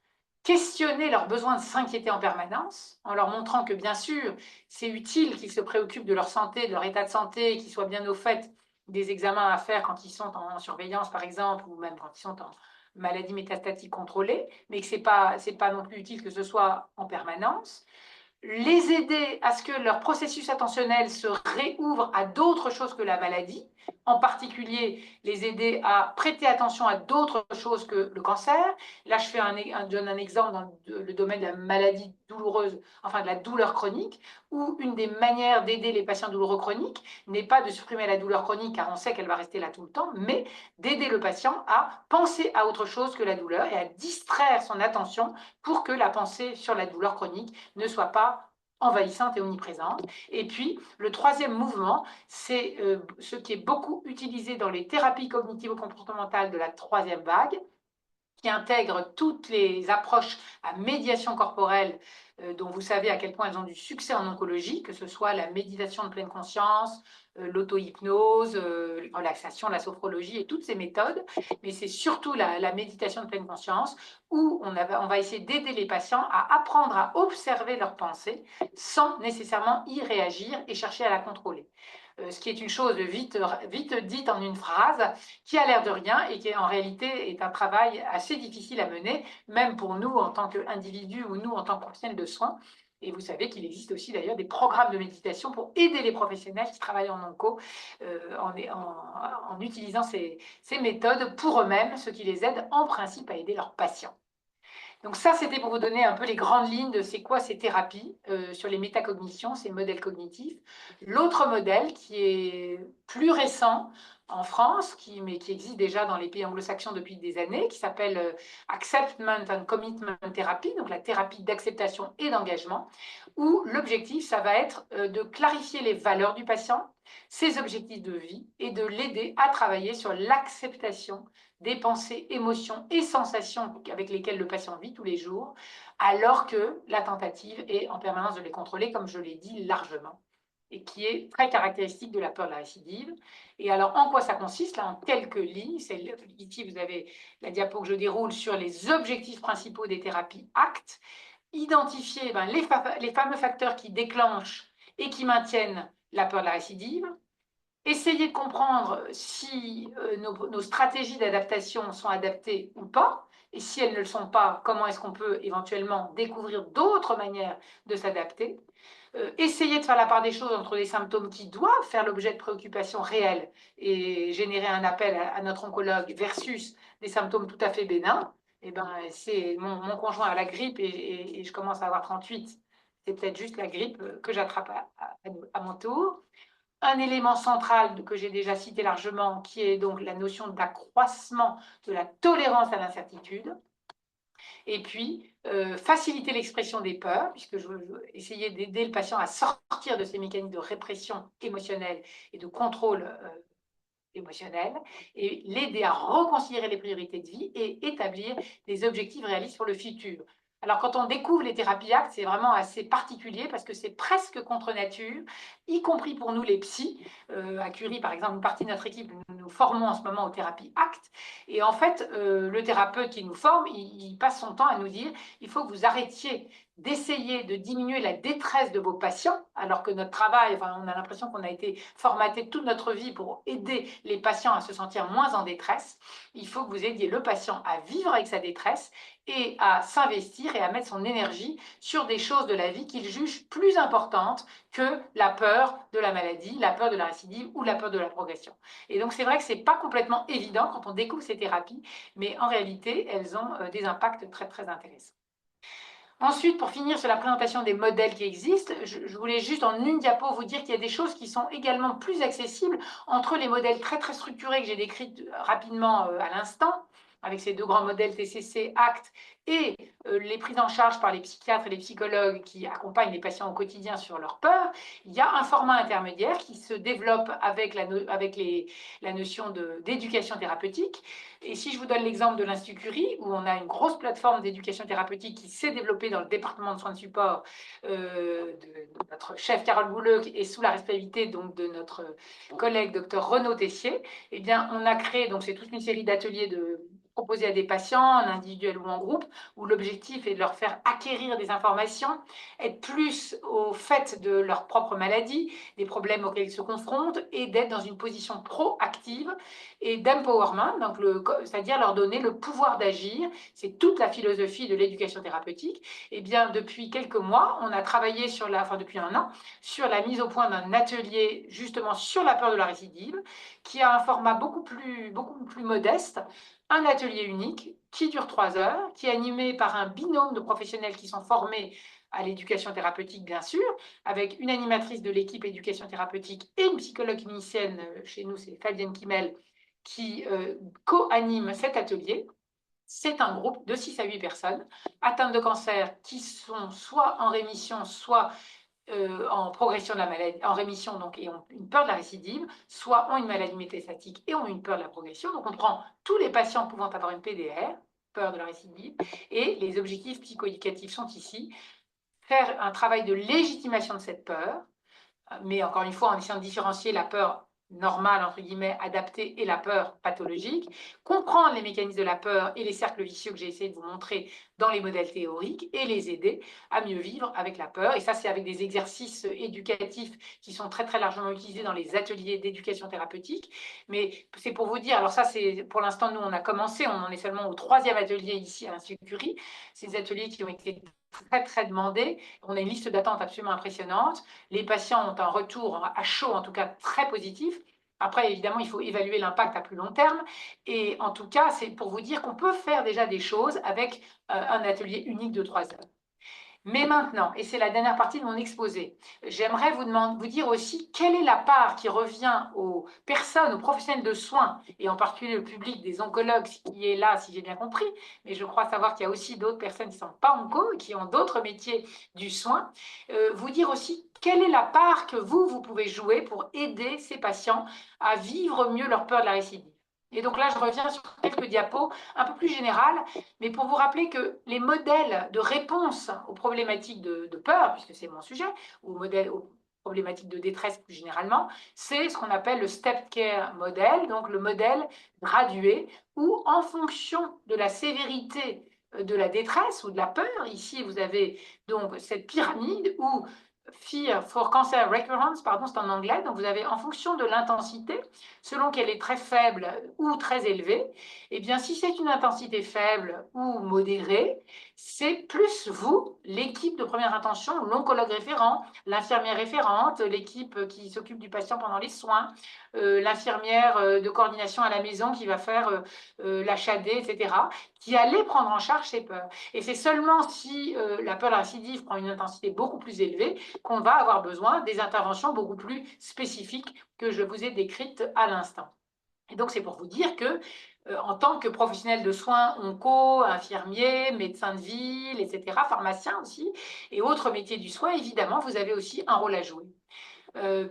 Questionner leur besoin de s'inquiéter en permanence, en leur montrant que bien sûr, c'est utile qu'ils se préoccupent de leur santé, de leur état de santé, qu'ils soient bien au fait des examens à faire quand ils sont en surveillance, par exemple, ou même quand ils sont en maladie métastatique contrôlée, mais que c'est pas non plus utile que ce soit en permanence. Les aider à ce que leur processus attentionnel se réouvre à d'autres choses que la maladie, en particulier les aider à prêter attention à d'autres choses que le cancer. Là, je donne un exemple dans le domaine de la maladie douloureuse, enfin de la douleur chronique, où une des manières d'aider les patients douloureux chroniques n'est pas de supprimer la douleur chronique, car on sait qu'elle va rester là tout le temps, mais d'aider le patient à penser à autre chose que la douleur et à distraire son attention pour que la pensée sur la douleur chronique ne soit pas envahissante et omniprésente. Et puis, le troisième mouvement, c'est ce qui est beaucoup utilisé dans les thérapies cognitivo-comportementales de la troisième vague, qui intègre toutes les approches à médiation corporelle dont vous savez à quel point elles ont du succès en oncologie, que ce soit la méditation de pleine conscience, l'auto-hypnose, relaxation, la sophrologie et toutes ces méthodes, mais c'est surtout la méditation de pleine conscience où on va essayer d'aider les patients à apprendre à observer leurs pensées sans nécessairement y réagir et chercher à la contrôler. Ce qui est une chose vite dite en une phrase, qui a l'air de rien et qui en réalité est un travail assez difficile à mener, même pour nous en tant qu'individus ou nous en tant que professionnels de soins. Et vous savez qu'il existe aussi d'ailleurs des programmes de méditation pour aider les professionnels qui travaillent en onco en utilisant ces méthodes pour eux-mêmes, ce qui les aide en principe à aider leurs patients. Donc ça, c'était pour vous donner un peu les grandes lignes de c'est quoi ces thérapies sur les métacognitions, ces modèles cognitifs. L'autre modèle qui est plus récent, en France, mais qui existe déjà dans les pays anglo-saxons depuis des années, qui s'appelle Acceptance and Commitment Therapy, donc la thérapie d'acceptation et d'engagement, où l'objectif, ça va être de clarifier les valeurs du patient, ses objectifs de vie, et de l'aider à travailler sur l'acceptation des pensées, émotions et sensations avec lesquelles le patient vit tous les jours, alors que la tentative est en permanence de les contrôler, comme je l'ai dit largement, et qui est très caractéristique de la peur de la récidive. Et alors, en quoi ça consiste? Là, en quelques lignes, ici, vous avez la diapo que je déroule sur les objectifs principaux des thérapies ACT. Identifier les fameux facteurs qui déclenchent et qui maintiennent la peur de la récidive. Essayer de comprendre si nos stratégies d'adaptation sont adaptées ou pas. Et si elles ne le sont pas, comment est-ce qu'on peut éventuellement découvrir d'autres manières de s'adapter. Essayer de faire la part des choses entre des symptômes qui doivent faire l'objet de préoccupations réelles et générer un appel à notre oncologue versus des symptômes tout à fait bénins. Eh ben, c'est mon conjoint a la grippe et je commence à avoir 38. C'est peut-être juste la grippe que j'attrape à mon tour. Un élément central que j'ai déjà cité largement, qui est donc la notion d'accroissement de la tolérance à l'incertitude. Et puis, faciliter l'expression des peurs, puisque je veux essayer d'aider le patient à sortir de ces mécanismes de répression émotionnelle et de contrôle émotionnel, et l'aider à reconsidérer les priorités de vie et établir des objectifs réalistes pour le futur. Alors, quand on découvre les thérapies ACT, c'est vraiment assez particulier parce que c'est presque contre nature, y compris pour nous les psys. À Curie, par exemple, une partie de notre équipe, nous formons en ce moment aux thérapies ACT. Et en fait, le thérapeute qui nous forme, il passe son temps à nous dire il faut que vous arrêtiez d'essayer de diminuer la détresse de vos patients, alors que notre travail, enfin, on a l'impression qu'on a été formaté toute notre vie pour aider les patients à se sentir moins en détresse. Il faut que vous aidiez le patient à vivre avec sa détresse et à s'investir et à mettre son énergie sur des choses de la vie qu'il juge plus importantes que la peur de la maladie, la peur de la récidive ou la peur de la progression. Et donc c'est vrai que ce n'est pas complètement évident quand on découvre ces thérapies, mais en réalité, elles ont des impacts très très intéressants. Ensuite, pour finir sur la présentation des modèles qui existent, je voulais juste en une diapo vous dire qu'il y a des choses qui sont également plus accessibles entre les modèles très très structurés que j'ai décrits rapidement à l'instant, avec ces deux grands modèles TCC, ACT, et les prises en charge par les psychiatres et les psychologues qui accompagnent les patients au quotidien sur leur peur. Il y a un format intermédiaire qui se développe avec la notion d'éducation thérapeutique. Et si je vous donne l'exemple de l'Institut Curie, où on a une grosse plateforme d'éducation thérapeutique qui s'est développée dans le département de soins de support de notre chef Carole Bouleux et sous la responsabilité donc de notre collègue docteur Renaud Tessier, eh bien, on a créé, donc c'est toute une série d'ateliers proposés à des patients, en individuel ou en groupe, où l'objectif est de leur faire acquérir des informations, être plus au fait de leur propre maladie, des problèmes auxquels ils se confrontent, et d'être dans une position proactive et d'empowerment, c'est-à-dire leur donner le pouvoir d'agir. C'est toute la philosophie de l'éducation thérapeutique. Eh bien, depuis quelques mois, on a travaillé depuis un an, sur la mise au point d'un atelier justement sur la peur de la récidive, qui a un format beaucoup plus modeste, un atelier unique qui dure 3 heures, qui est animé par un binôme de professionnels qui sont formés à l'éducation thérapeutique, bien sûr, avec une animatrice de l'équipe éducation thérapeutique et une psychologue clinicienne, chez nous c'est Fabienne Kimmel, qui co-anime cet atelier. C'est un groupe de 6 à 8 personnes atteintes de cancer qui sont soit en rémission, soit en progression de la maladie, en rémission donc, et ont une peur de la récidive, soit ont une maladie métastatique et ont une peur de la progression. Donc on prend tous les patients pouvant avoir une PDR, peur de la récidive, et les objectifs psychoéducatifs sont ici. Faire un travail de légitimation de cette peur, mais encore une fois en essayant de différencier la peur normale, entre guillemets, adaptée, et la peur pathologique, comprendre les mécanismes de la peur et les cercles vicieux que j'ai essayé de vous montrer dans les modèles théoriques et les aider à mieux vivre avec la peur. Et ça, c'est avec des exercices éducatifs qui sont très, très largement utilisés dans les ateliers d'éducation thérapeutique. Mais c'est pour vous dire, alors ça, c'est pour l'instant, nous, on a commencé, on en est seulement au 3e atelier ici à l'Institut Curie. Ces ateliers qui ont été très, très demandés. On a une liste d'attente absolument impressionnante. Les patients ont un retour à chaud, en tout cas, très positif. Après, évidemment, il faut évaluer l'impact à plus long terme. Et en tout cas, c'est pour vous dire qu'on peut faire déjà des choses avec un atelier unique de 3 heures. Mais maintenant, et c'est la dernière partie de mon exposé, j'aimerais vous dire aussi quelle est la part qui revient aux personnes, aux professionnels de soins, et en particulier le public des oncologues qui est là, si j'ai bien compris, mais je crois savoir qu'il y a aussi d'autres personnes qui ne sont pas onco et qui ont d'autres métiers du soin, vous dire aussi quelle est la part que vous pouvez jouer pour aider ces patients à vivre mieux leur peur de la récidive. Et donc là, je reviens sur quelques diapos un peu plus générales, mais pour vous rappeler que les modèles de réponse aux problématiques de peur, puisque c'est mon sujet, ou aux problématiques de détresse plus généralement, c'est ce qu'on appelle le step care model, donc le modèle gradué, où en fonction de la sévérité de la détresse ou de la peur, ici vous avez donc cette pyramide où Fear for Cancer Recurrence, pardon, c'est en anglais, donc vous avez en fonction de l'intensité, selon qu'elle est très faible ou très élevée, eh bien si c'est une intensité faible ou modérée, c'est plus vous, l'équipe de première intention, l'oncologue référent, l'infirmière référente, l'équipe qui s'occupe du patient pendant les soins, l'infirmière de coordination à la maison qui va faire l'HAD, etc., qui allait prendre en charge ces peurs. Et c'est seulement si la peur de la récidive prend une intensité beaucoup plus élevée qu'on va avoir besoin des interventions beaucoup plus spécifiques que je vous ai décrites à l'instant. Et donc, c'est pour vous dire que, en tant que professionnel de soins, onco, infirmier, médecin de ville, etc., pharmacien aussi, et autres métiers du soin, évidemment, vous avez aussi un rôle à jouer.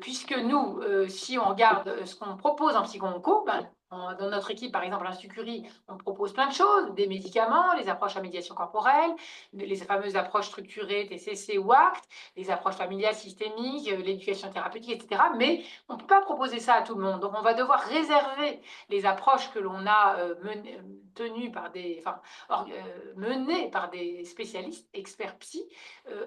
Puisque nous, si on regarde ce qu'on propose en psycho-onco, ben, dans notre équipe, par exemple, à l'Institut Curie, on propose plein de choses, des médicaments, les approches à médiation corporelle, les fameuses approches structurées, TCC ou ACT, les approches familiales systémiques, l'éducation thérapeutique, etc. Mais on ne peut pas proposer ça à tout le monde. Donc, on va devoir réserver les approches que l'on a menées par des spécialistes, experts psy,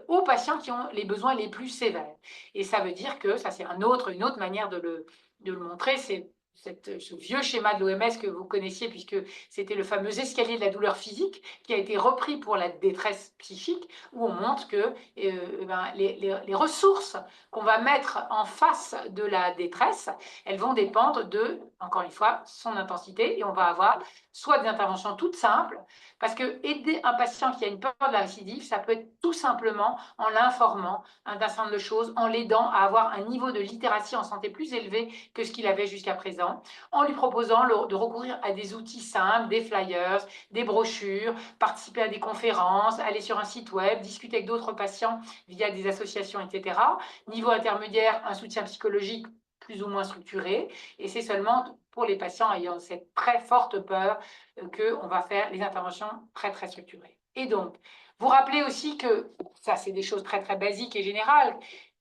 aux patients qui ont les besoins les plus sévères. Et ça veut dire que, ça c'est une autre manière de le montrer, c'est ce vieux schéma de l'OMS que vous connaissiez, puisque c'était le fameux escalier de la douleur physique qui a été repris pour la détresse psychique, où on montre que les ressources qu'on va mettre en face de la détresse, elles vont dépendre de, encore une fois, son intensité, et on va avoir soit des interventions toutes simples, parce que aider un patient qui a une peur de la récidive, ça peut être tout simplement en l'informant d'un certain nombre de choses, en l'aidant à avoir un niveau de littératie en santé plus élevé que ce qu'il avait jusqu'à présent, en lui proposant de recourir à des outils simples, des flyers, des brochures, participer à des conférences, aller sur un site web, discuter avec d'autres patients via des associations, etc. Niveau intermédiaire, un soutien psychologique plus ou moins structuré, et c'est seulement pour les patients ayant cette très forte peur qu'on va faire les interventions très, très structurées. Et donc, vous rappelez aussi que, ça c'est des choses très, très basiques et générales,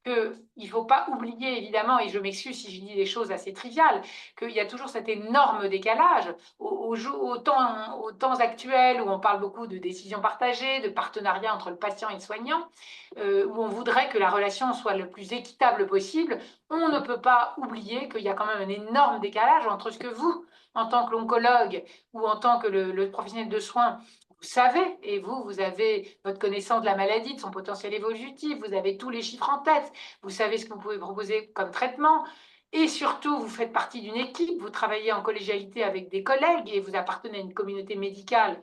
qu'il ne faut pas oublier, évidemment, et je m'excuse si je dis des choses assez triviales, qu'il y a toujours cet énorme décalage au temps actuel où on parle beaucoup de décisions partagées, de partenariat entre le patient et le soignant, où on voudrait que la relation soit le plus équitable possible. On ne peut pas oublier qu'il y a quand même un énorme décalage entre ce que vous, en tant que l'oncologue ou en tant que le professionnel de soins, vous savez, et vous avez votre connaissance de la maladie, de son potentiel évolutif, vous avez tous les chiffres en tête, vous savez ce que vous pouvez proposer comme traitement, et surtout, vous faites partie d'une équipe, vous travaillez en collégialité avec des collègues et vous appartenez à une communauté médicale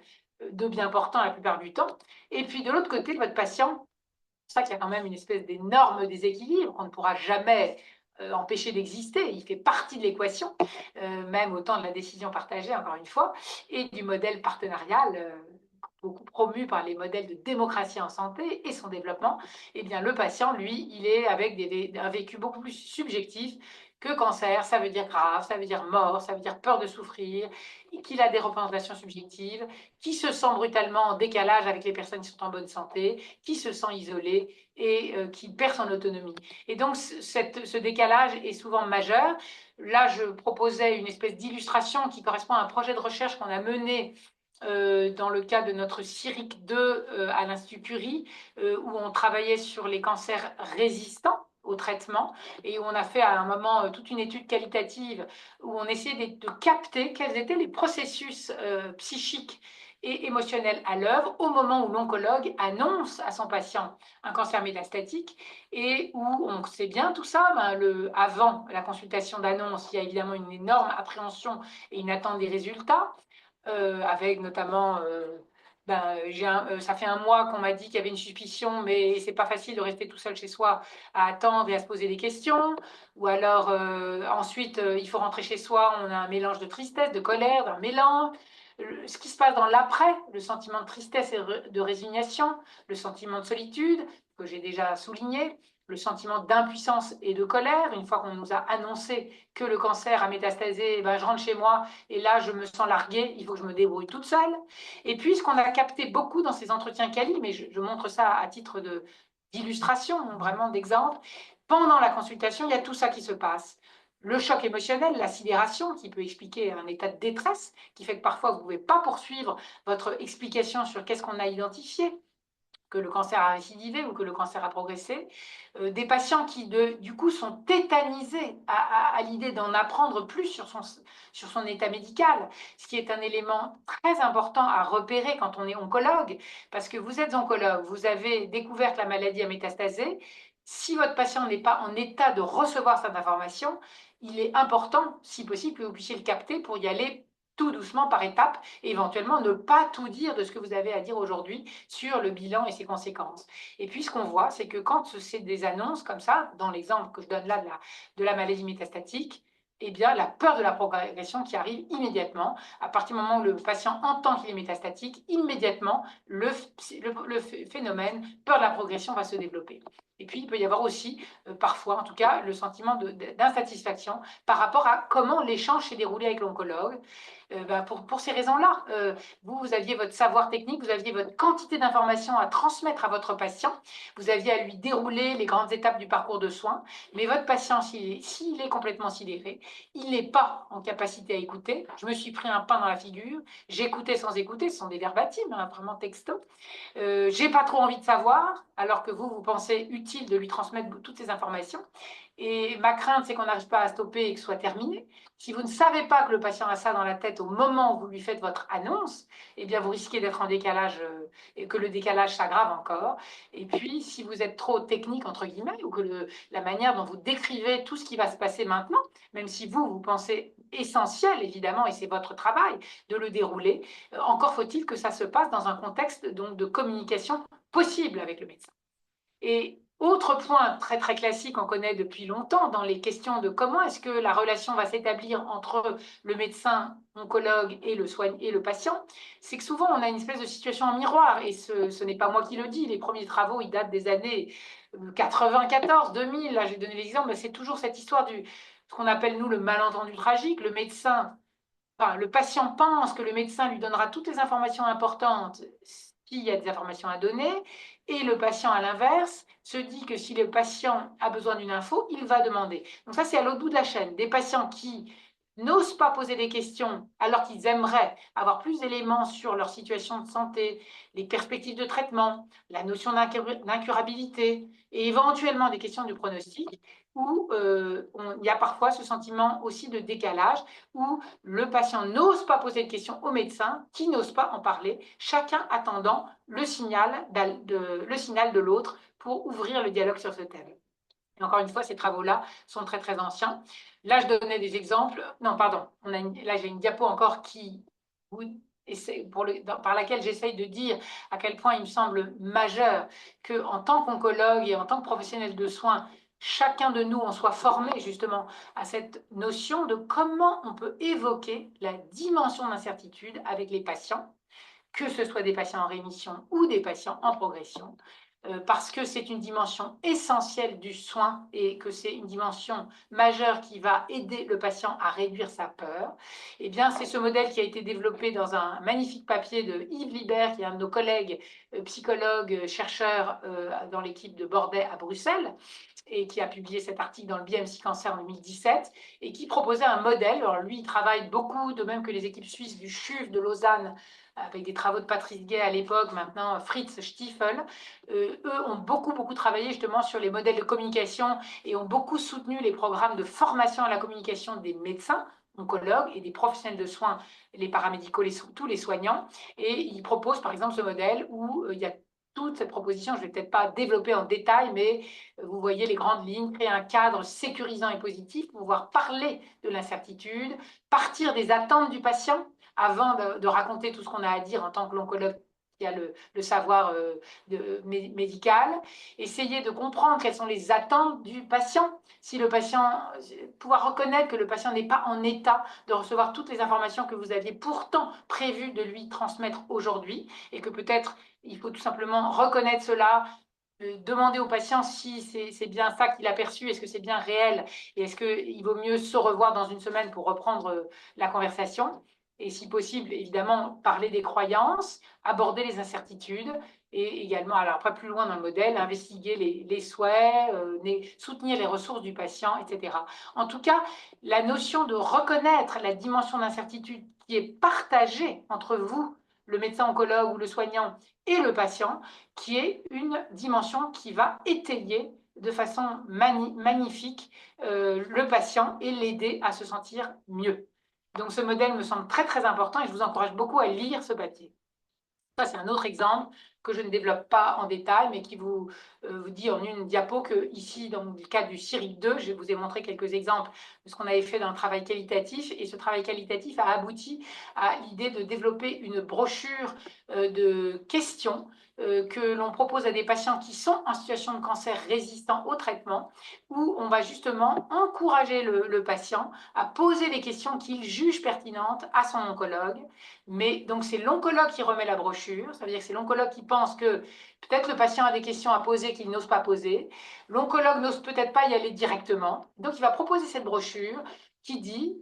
de bien portant la plupart du temps. Et puis de l'autre côté, votre patient, c'est ça qu'il y a quand même une espèce d'énorme déséquilibre qu'on ne pourra jamais empêcher d'exister. Il fait partie de l'équation, même au temps de la décision partagée, encore une fois, et du modèle partenarial beaucoup promu par les modèles de démocratie en santé et son développement. Eh bien, le patient, lui, il est avec un vécu beaucoup plus subjectif que cancer, ça veut dire grave, ça veut dire mort, ça veut dire peur de souffrir, qu'il a des représentations subjectives, qui se sent brutalement en décalage avec les personnes qui sont en bonne santé, qui se sent isolé et qui perd son autonomie. Et donc, ce décalage est souvent majeur. Là, je proposais une espèce d'illustration qui correspond à un projet de recherche qu'on a mené dans le cas de notre CIRIC 2 à l'Institut Curie, où on travaillait sur les cancers résistants au traitement et où on a fait à un moment toute une étude qualitative où on essayait de capter quels étaient les processus psychiques et émotionnels à l'œuvre au moment où l'oncologue annonce à son patient un cancer métastatique et où on sait bien tout ça, avant la consultation d'annonce, il y a évidemment une énorme appréhension et une attente des résultats. Avec notamment ça fait un mois qu'on m'a dit qu'il y avait une suspicion, mais c'est pas facile de rester tout seul chez soi à attendre et à se poser des questions. Ou alors, ensuite, il faut rentrer chez soi, on a un mélange de tristesse, de colère, d'un mélange. Ce qui se passe dans l'après, le sentiment de tristesse et de résignation, le sentiment de solitude, que j'ai déjà souligné, le sentiment d'impuissance et de colère. Une fois qu'on nous a annoncé que le cancer a métastasé, je rentre chez moi et là, je me sens larguée, il faut que je me débrouille toute seule. Et puis, ce qu'on a capté beaucoup dans ces entretiens quali, mais je montre ça à titre d'illustration, vraiment d'exemple, pendant la consultation, il y a tout ça qui se passe. Le choc émotionnel, la sidération qui peut expliquer un état de détresse, qui fait que parfois vous ne pouvez pas poursuivre votre explication sur qu'est-ce qu'on a identifié, que le cancer a récidivé ou que le cancer a progressé, des patients qui, du coup, sont tétanisés à l'idée d'en apprendre plus sur son état médical, ce qui est un élément très important à repérer quand on est oncologue, parce que vous êtes oncologue, vous avez découvert que la maladie a métastasé. Si votre patient n'est pas en état de recevoir cette information, il est important, si possible, que vous puissiez le capter pour y aller tout doucement par étapes, et éventuellement ne pas tout dire de ce que vous avez à dire aujourd'hui sur le bilan et ses conséquences. Et puis ce qu'on voit, c'est que quand c'est des annonces comme ça, dans l'exemple que je donne là de la maladie métastatique, eh bien, la peur de la progression qui arrive immédiatement, à partir du moment où le patient entend qu'il est métastatique, immédiatement, le phénomène peur de la progression va se développer. Et puis, il peut y avoir aussi, parfois en tout cas, le sentiment d'insatisfaction par rapport à comment l'échange s'est déroulé avec l'oncologue. Pour ces raisons-là, vous aviez votre savoir technique, vous aviez votre quantité d'informations à transmettre à votre patient, vous aviez à lui dérouler les grandes étapes du parcours de soins, mais votre patient, s'il est complètement sidéré, il n'est pas en capacité à écouter. Je me suis pris un pain dans la figure, j'écoutais sans écouter, ce sont des verbatims, hein, vraiment texto. J'ai pas trop envie de savoir, alors que vous pensez utile de lui transmettre toutes ces informations. Et ma crainte, c'est qu'on n'arrive pas à stopper et que ce soit terminé. Si vous ne savez pas que le patient a ça dans la tête au moment où vous lui faites votre annonce, eh bien, vous risquez d'être en décalage et que le décalage s'aggrave encore. Et puis, si vous êtes trop technique, entre guillemets, ou que la manière dont vous décrivez tout ce qui va se passer maintenant, même si vous pensez essentiel, évidemment, et c'est votre travail de le dérouler, encore faut-il que ça se passe dans un contexte donc, de communication possible avec le médecin. Et autre point très très classique, on connaît depuis longtemps dans les questions de comment est-ce que la relation va s'établir entre le médecin oncologue et le patient, c'est que souvent on a une espèce de situation en miroir, et ce n'est pas moi qui le dis, les premiers travaux ils datent des années 94, 2000, là j'ai donné l'exemple, mais c'est toujours cette histoire ce qu'on appelle nous le malentendu tragique, le patient pense que le médecin lui donnera toutes les informations importantes s'il y a des informations à donner, et le patient, à l'inverse, se dit que si le patient a besoin d'une info, il va demander. Donc ça, c'est à l'autre bout de la chaîne. Des patients qui n'osent pas poser des questions alors qu'ils aimeraient avoir plus d'éléments sur leur situation de santé, les perspectives de traitement, la notion d'incurabilité et éventuellement des questions du pronostic, où il y a parfois ce sentiment aussi de décalage, où le patient n'ose pas poser de questions au médecin, qui n'ose pas en parler, chacun attendant le signal de l'autre pour ouvrir le dialogue sur ce thème. Et encore une fois, ces travaux-là sont très très anciens. Là, je donnais des exemples. Non, pardon. Là, j'ai une diapo encore par laquelle j'essaye de dire à quel point il me semble majeur qu'en tant qu'oncologue et en tant que professionnel de soins, chacun de nous, on soit formé justement à cette notion de comment on peut évoquer la dimension d'incertitude avec les patients, que ce soit des patients en rémission ou des patients en progression, parce que c'est une dimension essentielle du soin et que c'est une dimension majeure qui va aider le patient à réduire sa peur. Eh bien, c'est ce modèle qui a été développé dans un magnifique papier de Yves Libert, qui est un de nos collègues psychologues, chercheurs dans l'équipe de Bordet à Bruxelles, et qui a publié cet article dans le BMC Cancer en 2017, et qui proposait un modèle. Alors lui, il travaille beaucoup, de même que les équipes suisses du CHUV de Lausanne, avec des travaux de Patrice Gay à l'époque, maintenant Fritz Stiefel. Eux ont beaucoup travaillé justement sur les modèles de communication et ont beaucoup soutenu les programmes de formation à la communication des médecins, oncologues et des professionnels de soins, les paramédicaux, tous les soignants. Et ils proposent par exemple ce modèle où il y a toute cette proposition, je ne vais peut-être pas développer en détail, mais vous voyez les grandes lignes, créer un cadre sécurisant et positif, pouvoir parler de l'incertitude, partir des attentes du patient avant de raconter tout ce qu'on a à dire en tant que l'oncologue qui a le savoir médical, essayer de comprendre quelles sont les attentes du patient, si le patient, pouvoir reconnaître que le patient n'est pas en état de recevoir toutes les informations que vous aviez pourtant prévu de lui transmettre aujourd'hui, et que peut-être il faut tout simplement reconnaître cela, demander au patient si c'est bien ça qu'il a perçu, est-ce que c'est bien réel, et est-ce qu'il vaut mieux se revoir dans une semaine pour reprendre la conversation, et si possible, évidemment, parler des croyances, aborder les incertitudes, et également, alors après plus loin dans le modèle, investiguer les souhaits, soutenir les ressources du patient, etc. En tout cas, la notion de reconnaître la dimension d'incertitude qui est partagée entre vous, le médecin oncologue ou le soignant, et le patient, qui est une dimension qui va étayer de façon magnifique le patient et l'aider à se sentir mieux. Donc ce modèle me semble très très important et je vous encourage beaucoup à lire ce papier. Ça, c'est un autre exemple que je ne développe pas en détail, mais qui vous dit en une diapo que ici, dans le cas du CIRIC2, je vous ai montré quelques exemples de ce qu'on avait fait dans le travail qualitatif, et ce travail qualitatif a abouti à l'idée de développer une brochure de questions que l'on propose à des patients qui sont en situation de cancer résistant au traitement, où on va justement encourager le patient à poser les questions qu'il juge pertinentes à son oncologue. Mais donc c'est l'oncologue qui remet la brochure, ça veut dire que c'est l'oncologue qui pense que peut-être le patient a des questions à poser qu'il n'ose pas poser. L'oncologue n'ose peut-être pas y aller directement, donc il va proposer cette brochure qui dit,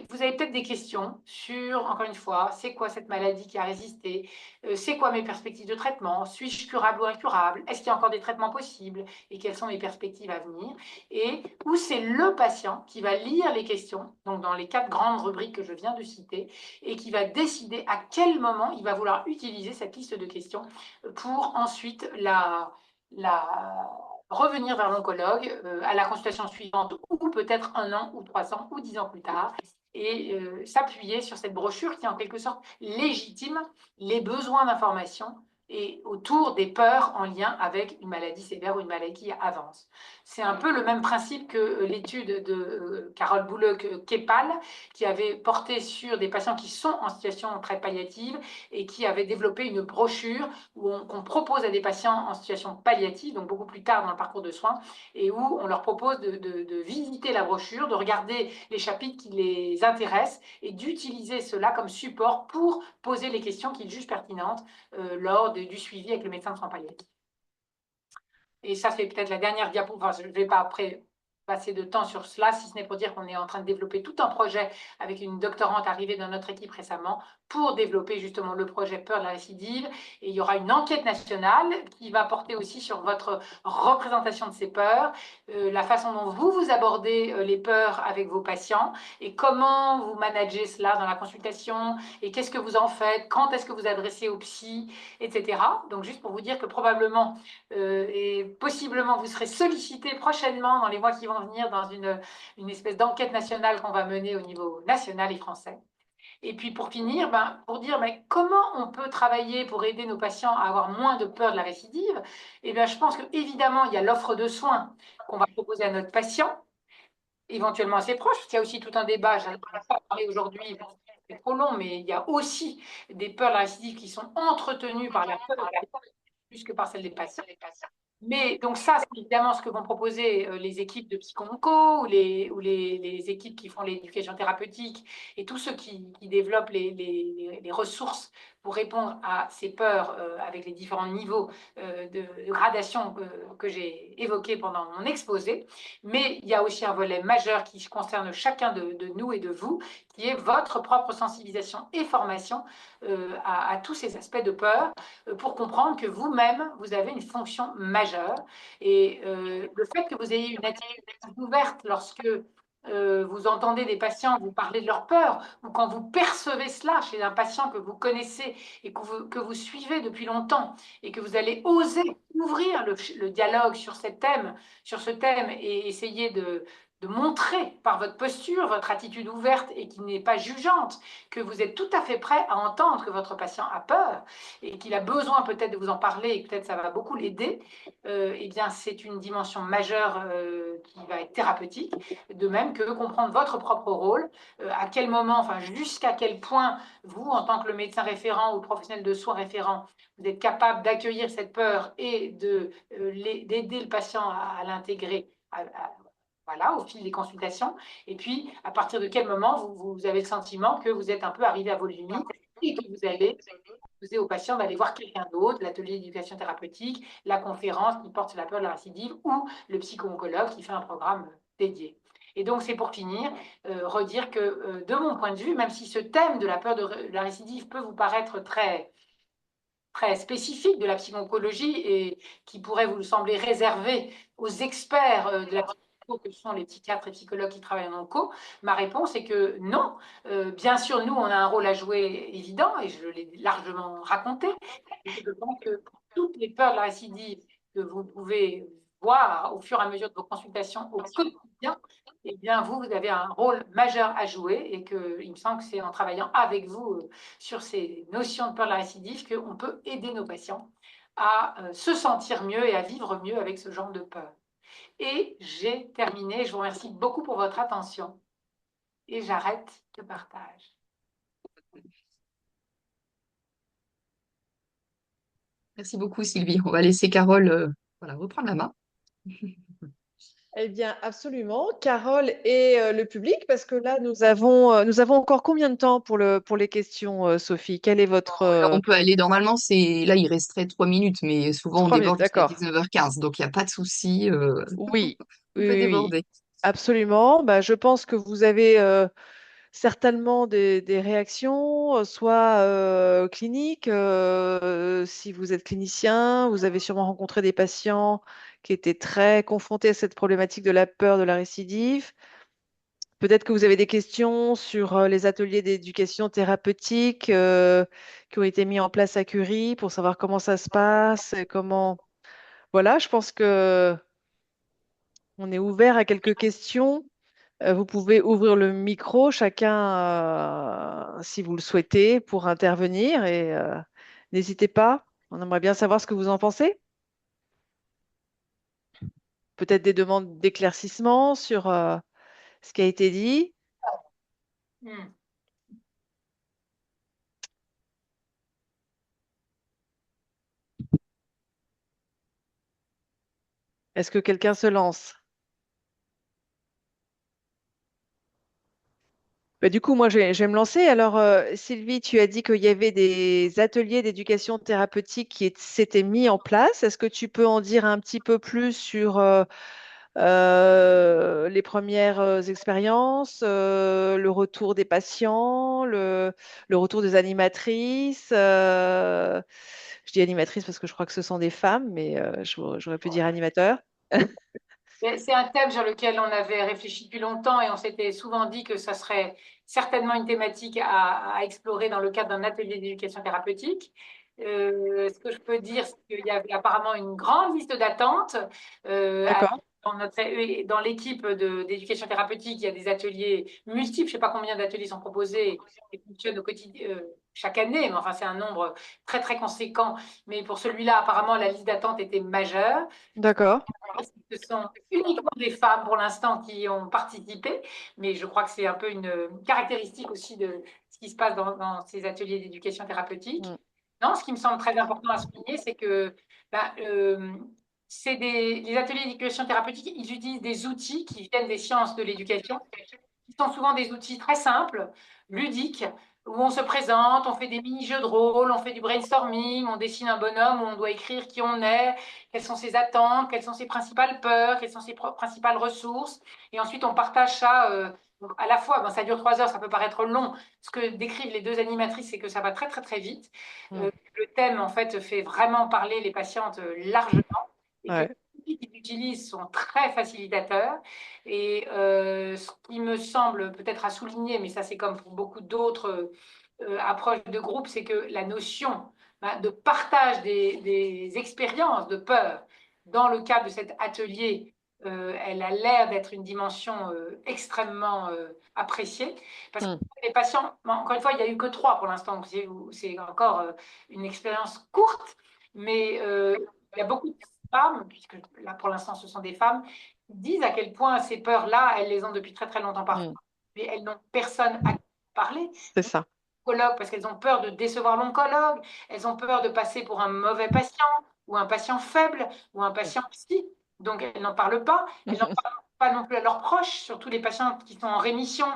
vous avez peut-être des questions sur, encore une fois, c'est quoi cette maladie qui a résisté, c'est quoi mes perspectives de traitement, suis-je curable ou incurable, est-ce qu'il y a encore des traitements possibles et quelles sont mes perspectives à venir, et où c'est le patient qui va lire les questions, donc dans les 4 grandes rubriques que je viens de citer, et qui va décider à quel moment il va vouloir utiliser cette liste de questions pour ensuite revenir vers l'oncologue à la consultation suivante, ou peut-être 1 an, ou 3 ans, ou 10 ans plus tard, et s'appuyer sur cette brochure qui, en quelque sorte, légitime les besoins d'information et autour des peurs en lien avec une maladie sévère ou une maladie qui avance. C'est un peu le même principe que l'étude de Carole Bouleux-Kepal, qui avait porté sur des patients qui sont en situation très palliative et qui avait développé une brochure qu'on propose à des patients en situation palliative, donc beaucoup plus tard dans le parcours de soins, et où on leur propose de visiter la brochure, de regarder les chapitres qui les intéressent et d'utiliser cela comme support pour poser les questions qu'ils jugent pertinentes lors du suivi avec le médecin de soins palliatifs. Et ça, c'est peut-être la dernière diapo, enfin, je ne vais pas après passer de temps sur cela, si ce n'est pour dire qu'on est en train de développer tout un projet avec une doctorante arrivée dans notre équipe récemment pour développer justement le projet Peur de la récidive. Et il y aura une enquête nationale qui va porter aussi sur votre représentation de ces peurs, la façon dont vous abordez les peurs avec vos patients et comment vous managez cela dans la consultation et qu'est-ce que vous en faites, quand est-ce que vous adressez au psy, etc. Donc juste pour vous dire que probablement et possiblement vous serez sollicité prochainement dans les mois qui vont venir dans une espèce d'enquête nationale qu'on va mener au niveau national et français. Et puis pour finir, pour dire comment on peut travailler pour aider nos patients à avoir moins de peur de la récidive, eh bien, je pense qu'évidemment, il y a l'offre de soins qu'on va proposer à notre patient, éventuellement assez proche, parce qu'il y a aussi tout un débat, je n'en ai pas parlé aujourd'hui, c'est trop long, mais il y a aussi des peurs de la récidive qui sont entretenues par la peur plus que par celle des patients. Mais donc ça, c'est évidemment ce que vont proposer les équipes de psycho-onco ou les équipes qui font l'éducation thérapeutique et tous ceux qui développent les ressources pour répondre à ces peurs avec les différents niveaux de gradation que j'ai évoqués pendant mon exposé. Mais il y a aussi un volet majeur qui concerne chacun de nous et de vous, qui est votre propre sensibilisation et formation à tous ces aspects de peur pour comprendre que vous-même, vous avez une fonction majeure. Et le fait que vous ayez une attitude ouverte lorsque vous entendez des patients vous parler de leur peur, ou quand vous percevez cela chez un patient que vous connaissez et que vous suivez depuis longtemps, et que vous allez oser ouvrir le dialogue sur ce thème et essayer de montrer par votre posture, votre attitude ouverte et qui n'est pas jugeante, que vous êtes tout à fait prêt à entendre que votre patient a peur et qu'il a besoin peut-être de vous en parler et peut-être ça va beaucoup l'aider, eh bien c'est une dimension majeure qui va être thérapeutique, de même que comprendre votre propre rôle, à quel moment, enfin jusqu'à quel point vous, en tant que le médecin référent ou le professionnel de soins référent, vous êtes capable d'accueillir cette peur et d'aider le patient à l'intégrer voilà, au fil des consultations. Et puis, à partir de quel moment vous avez le sentiment que vous êtes un peu arrivé à vos limites et que vous allez proposer au patient d'aller voir quelqu'un d'autre, l'atelier d'éducation thérapeutique, la conférence qui porte sur la peur de la récidive ou le psycho-oncologue qui fait un programme dédié. Et donc, c'est pour finir, redire que de mon point de vue, même si ce thème de la peur de la récidive peut vous paraître très spécifique de la psycho-oncologie et qui pourrait vous sembler réservé aux experts de la psycho que sont les psychiatres et psychologues qui travaillent en onco, ma réponse est que non. Bien sûr, nous, on a un rôle à jouer évident, et je l'ai largement raconté. Je pense que pour toutes les peurs de la récidive que vous pouvez voir au fur et à mesure de vos consultations au quotidien, eh bien, vous avez un rôle majeur à jouer et qu'il me semble que c'est en travaillant avec vous sur ces notions de peur de la récidive qu'on peut aider nos patients à se sentir mieux et à vivre mieux avec ce genre de peur. Et j'ai terminé. Je vous remercie beaucoup pour votre attention et j'arrête le partage. Merci beaucoup, Sylvie. On va laisser Carole voilà, reprendre la main. Eh bien, absolument. Carole et le public, parce que là, nous avons encore combien de temps pour les questions, Sophie? Quel est votre... Alors, on peut aller, normalement, là, il resterait 3 minutes, mais souvent, on 3 minutes, déborde jusqu'à d'accord. 19h15, donc il n'y a pas de souci. Oui, On oui, peut oui, oui, déborder. absolument. Bah, je pense que vous avez certainement des réactions, soit cliniques. Si vous êtes clinicien, vous avez sûrement rencontré des patients qui étaient très confrontés à cette problématique de la peur de la récidive. Peut-être que vous avez des questions sur les ateliers d'éducation thérapeutique qui ont été mis en place à Curie pour savoir comment ça se passe, et comment... Voilà, je pense que on est ouvert à quelques questions. Vous pouvez ouvrir le micro, chacun, si vous le souhaitez, pour intervenir et n'hésitez pas. On aimerait bien savoir ce que vous en pensez. Peut-être des demandes d'éclaircissement sur ce qui a été dit. Hmm. Est-ce que quelqu'un se lance? Bah, du coup, moi, je vais me lancer. Alors, Sylvie, tu as dit qu'il y avait des ateliers d'éducation thérapeutique qui s'étaient mis en place. Est-ce que tu peux en dire un petit peu plus sur les premières expériences, le retour des patients, le retour des animatrices? Je dis animatrices parce que je crois que ce sont des femmes, mais j'aurais pu dire animateurs. C'est un thème sur lequel on avait réfléchi depuis longtemps et on s'était souvent dit que ça serait certainement une thématique à explorer dans le cadre d'un atelier d'éducation thérapeutique. Ce que je peux dire, c'est qu'il y avait apparemment une grande liste d'attente. D'accord. Dans l'équipe d'éducation thérapeutique, il y a des ateliers multiples. Je ne sais pas combien d'ateliers sont proposés et fonctionnent au quotidien, chaque année, mais enfin, c'est un nombre très, très conséquent. Mais pour celui-là, apparemment, la liste d'attente était majeure. D'accord. Ce sont uniquement des femmes pour l'instant qui ont participé, mais je crois que c'est un peu une caractéristique aussi de ce qui se passe dans ces ateliers d'éducation thérapeutique. Mm. Non, ce qui me semble très important à souligner, c'est que bah, les ateliers d'éducation thérapeutique, ils utilisent des outils qui viennent des sciences de l'éducation, qui sont souvent des outils très simples, ludiques, où on se présente, on fait des mini-jeux de rôle, on fait du brainstorming, on dessine un bonhomme où on doit écrire qui on est, quelles sont ses attentes, quelles sont ses principales peurs, quelles sont ses principales ressources. Et ensuite, on partage ça à la fois. Ça dure 3 heures, ça peut paraître long. Ce que décrivent les deux animatrices, c'est que ça va très, très, très vite. Mm. Le thème, en fait, fait vraiment parler les patientes largement et que Ouais. les outils qu'ils utilisent sont très facilitateurs. Et ce qui me semble peut-être à souligner, mais ça c'est comme pour beaucoup d'autres approches de groupe, c'est que la notion de partage des expériences de peur dans le cadre de cet atelier elle a l'air d'être une dimension extrêmement appréciée. Parce que les patients, encore une fois, il n'y a eu que 3 pour l'instant, donc c'est encore une expérience courte, mais il y a beaucoup de femmes, puisque là pour l'instant ce sont des femmes, qui disent à quel point ces peurs-là, elles les ont depuis très très longtemps parfois, mais elles n'ont personne à qui parler. C'est ça. Parce qu'elles ont peur de décevoir l'oncologue, elles ont peur de passer pour un mauvais patient ou un patient faible ou un patient psy. Donc elles n'en parlent pas. Elles n'en parlent pas non plus à leurs proches, surtout les patients qui sont en rémission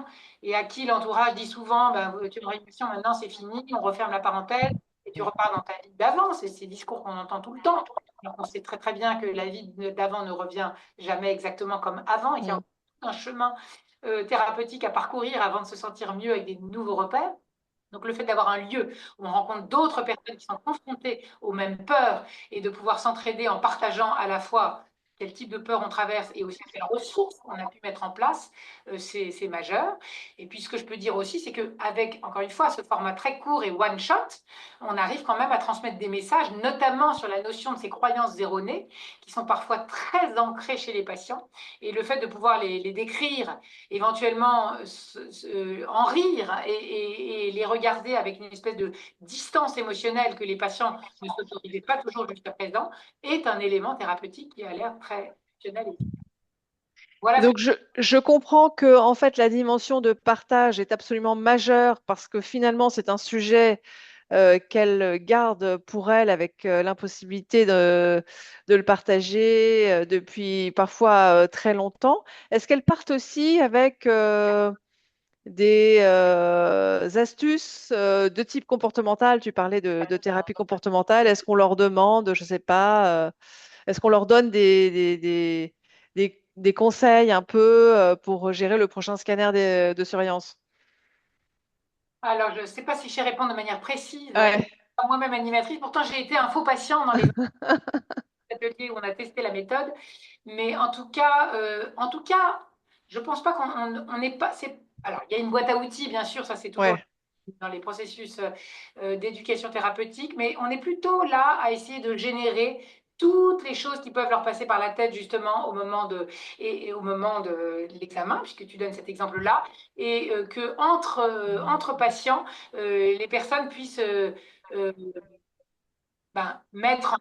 et à qui l'entourage dit souvent tu es en rémission, maintenant c'est fini, on referme la parenthèse et tu repars dans ta vie d'avant. C'est ces discours qu'on entend tout le temps. Alors on sait très très bien que la vie d'avant ne revient jamais exactement comme avant et qu'il y a un chemin thérapeutique à parcourir avant de se sentir mieux avec des nouveaux repères. Donc, le fait d'avoir un lieu où on rencontre d'autres personnes qui sont confrontées aux mêmes peurs et de pouvoir s'entraider en partageant à la fois quel type de peur on traverse et aussi quelles ressources on a pu mettre en place, c'est majeur. Et puis, ce que je peux dire aussi, c'est qu'avec, encore une fois, ce format très court et one-shot, on arrive quand même à transmettre des messages, notamment sur la notion de ces croyances erronées, qui sont parfois très ancrées chez les patients. Et le fait de pouvoir les décrire, éventuellement en rire et les regarder avec une espèce de distance émotionnelle que les patients ne s'autorisaient pas toujours jusqu'à présent, est un élément thérapeutique qui a l'air très fonctionnel. Voilà. Donc, je comprends que en fait, la dimension de partage est absolument majeure parce que finalement, c'est un sujet qu'elle garde pour elle avec l'impossibilité de le partager depuis parfois très longtemps. Est-ce qu'elles partent aussi avec des astuces de type comportemental? Tu parlais de thérapie comportementale. Est-ce qu'on leur demande, je ne sais pas, est-ce qu'on leur donne des conseils un peu pour gérer le prochain scanner de surveillance? Alors, je ne sais pas si je sais répondre de manière précise. Ouais. Moi-même animatrice, pourtant j'ai été un faux patient dans les ateliers où on a testé la méthode. Mais en tout cas, je pense pas qu'on n'est pas. Alors, il y a une boîte à outils, bien sûr, ça c'est toujours Ouais. dans les processus d'éducation thérapeutique, mais on est plutôt là à essayer de générer toutes les choses qui peuvent leur passer par la tête justement et au moment de l'examen, puisque tu donnes cet exemple-là, et que entre patients, les personnes puissent mettre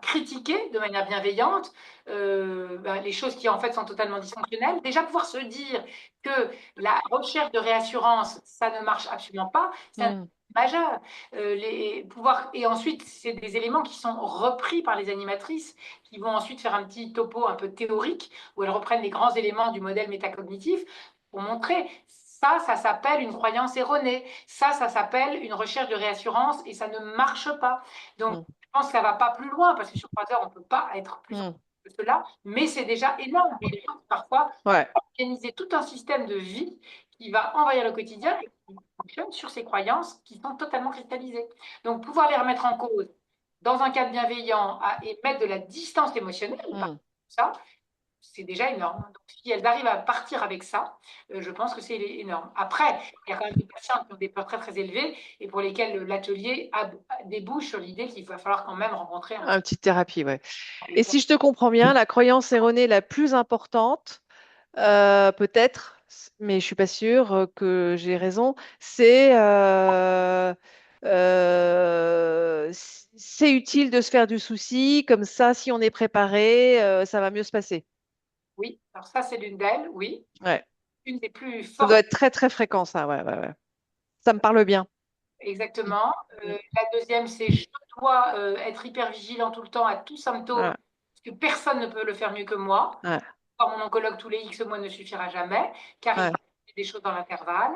critiquer de manière bienveillante les choses qui en fait sont totalement dysfonctionnelles. Déjà pouvoir se dire que la recherche de réassurance, ça ne marche absolument pas, c'est un majeur. Et ensuite, c'est des éléments qui sont repris par les animatrices, qui vont ensuite faire un petit topo un peu théorique, où elles reprennent les grands éléments du modèle métacognitif pour montrer ça s'appelle une croyance erronée. Ça s'appelle une recherche de réassurance et ça ne marche pas. Donc, je pense que ça ne va pas plus loin parce que sur 3 heures, on ne peut pas être plus que cela, mais c'est déjà énorme. Et les gens, parfois, organiser tout un système de vie qui va envahir le quotidien et qui fonctionne sur ces croyances qui sont totalement cristallisées. Donc, pouvoir les remettre en cause dans un cadre bienveillant et mettre de la distance émotionnelle, ça, c'est déjà énorme. Donc, si elles arrivent à partir avec ça, je pense que c'est énorme. Après, il y a quand même des patients qui ont des peurs très très élevées et pour lesquels l'atelier débouche sur l'idée qu'il va falloir quand même rencontrer une petite thérapie, ouais. Et si je te comprends bien, la croyance erronée la plus importante, peut-être, mais je suis pas sûre que j'ai raison, c'est utile de se faire du souci, comme ça, si on est préparé, ça va mieux se passer. Oui, alors ça, c'est l'une d'elles, oui. Ouais. Une des plus Ça fortes. doit être très, très fréquent, ça, ouais. Ça me parle bien. Exactement. La deuxième, c'est je dois être hyper vigilant tout le temps à tout symptôme, parce que personne ne peut le faire mieux que moi. Voir mon oncologue tous les X mois ne suffira jamais, car il y a des choses dans l'intervalle.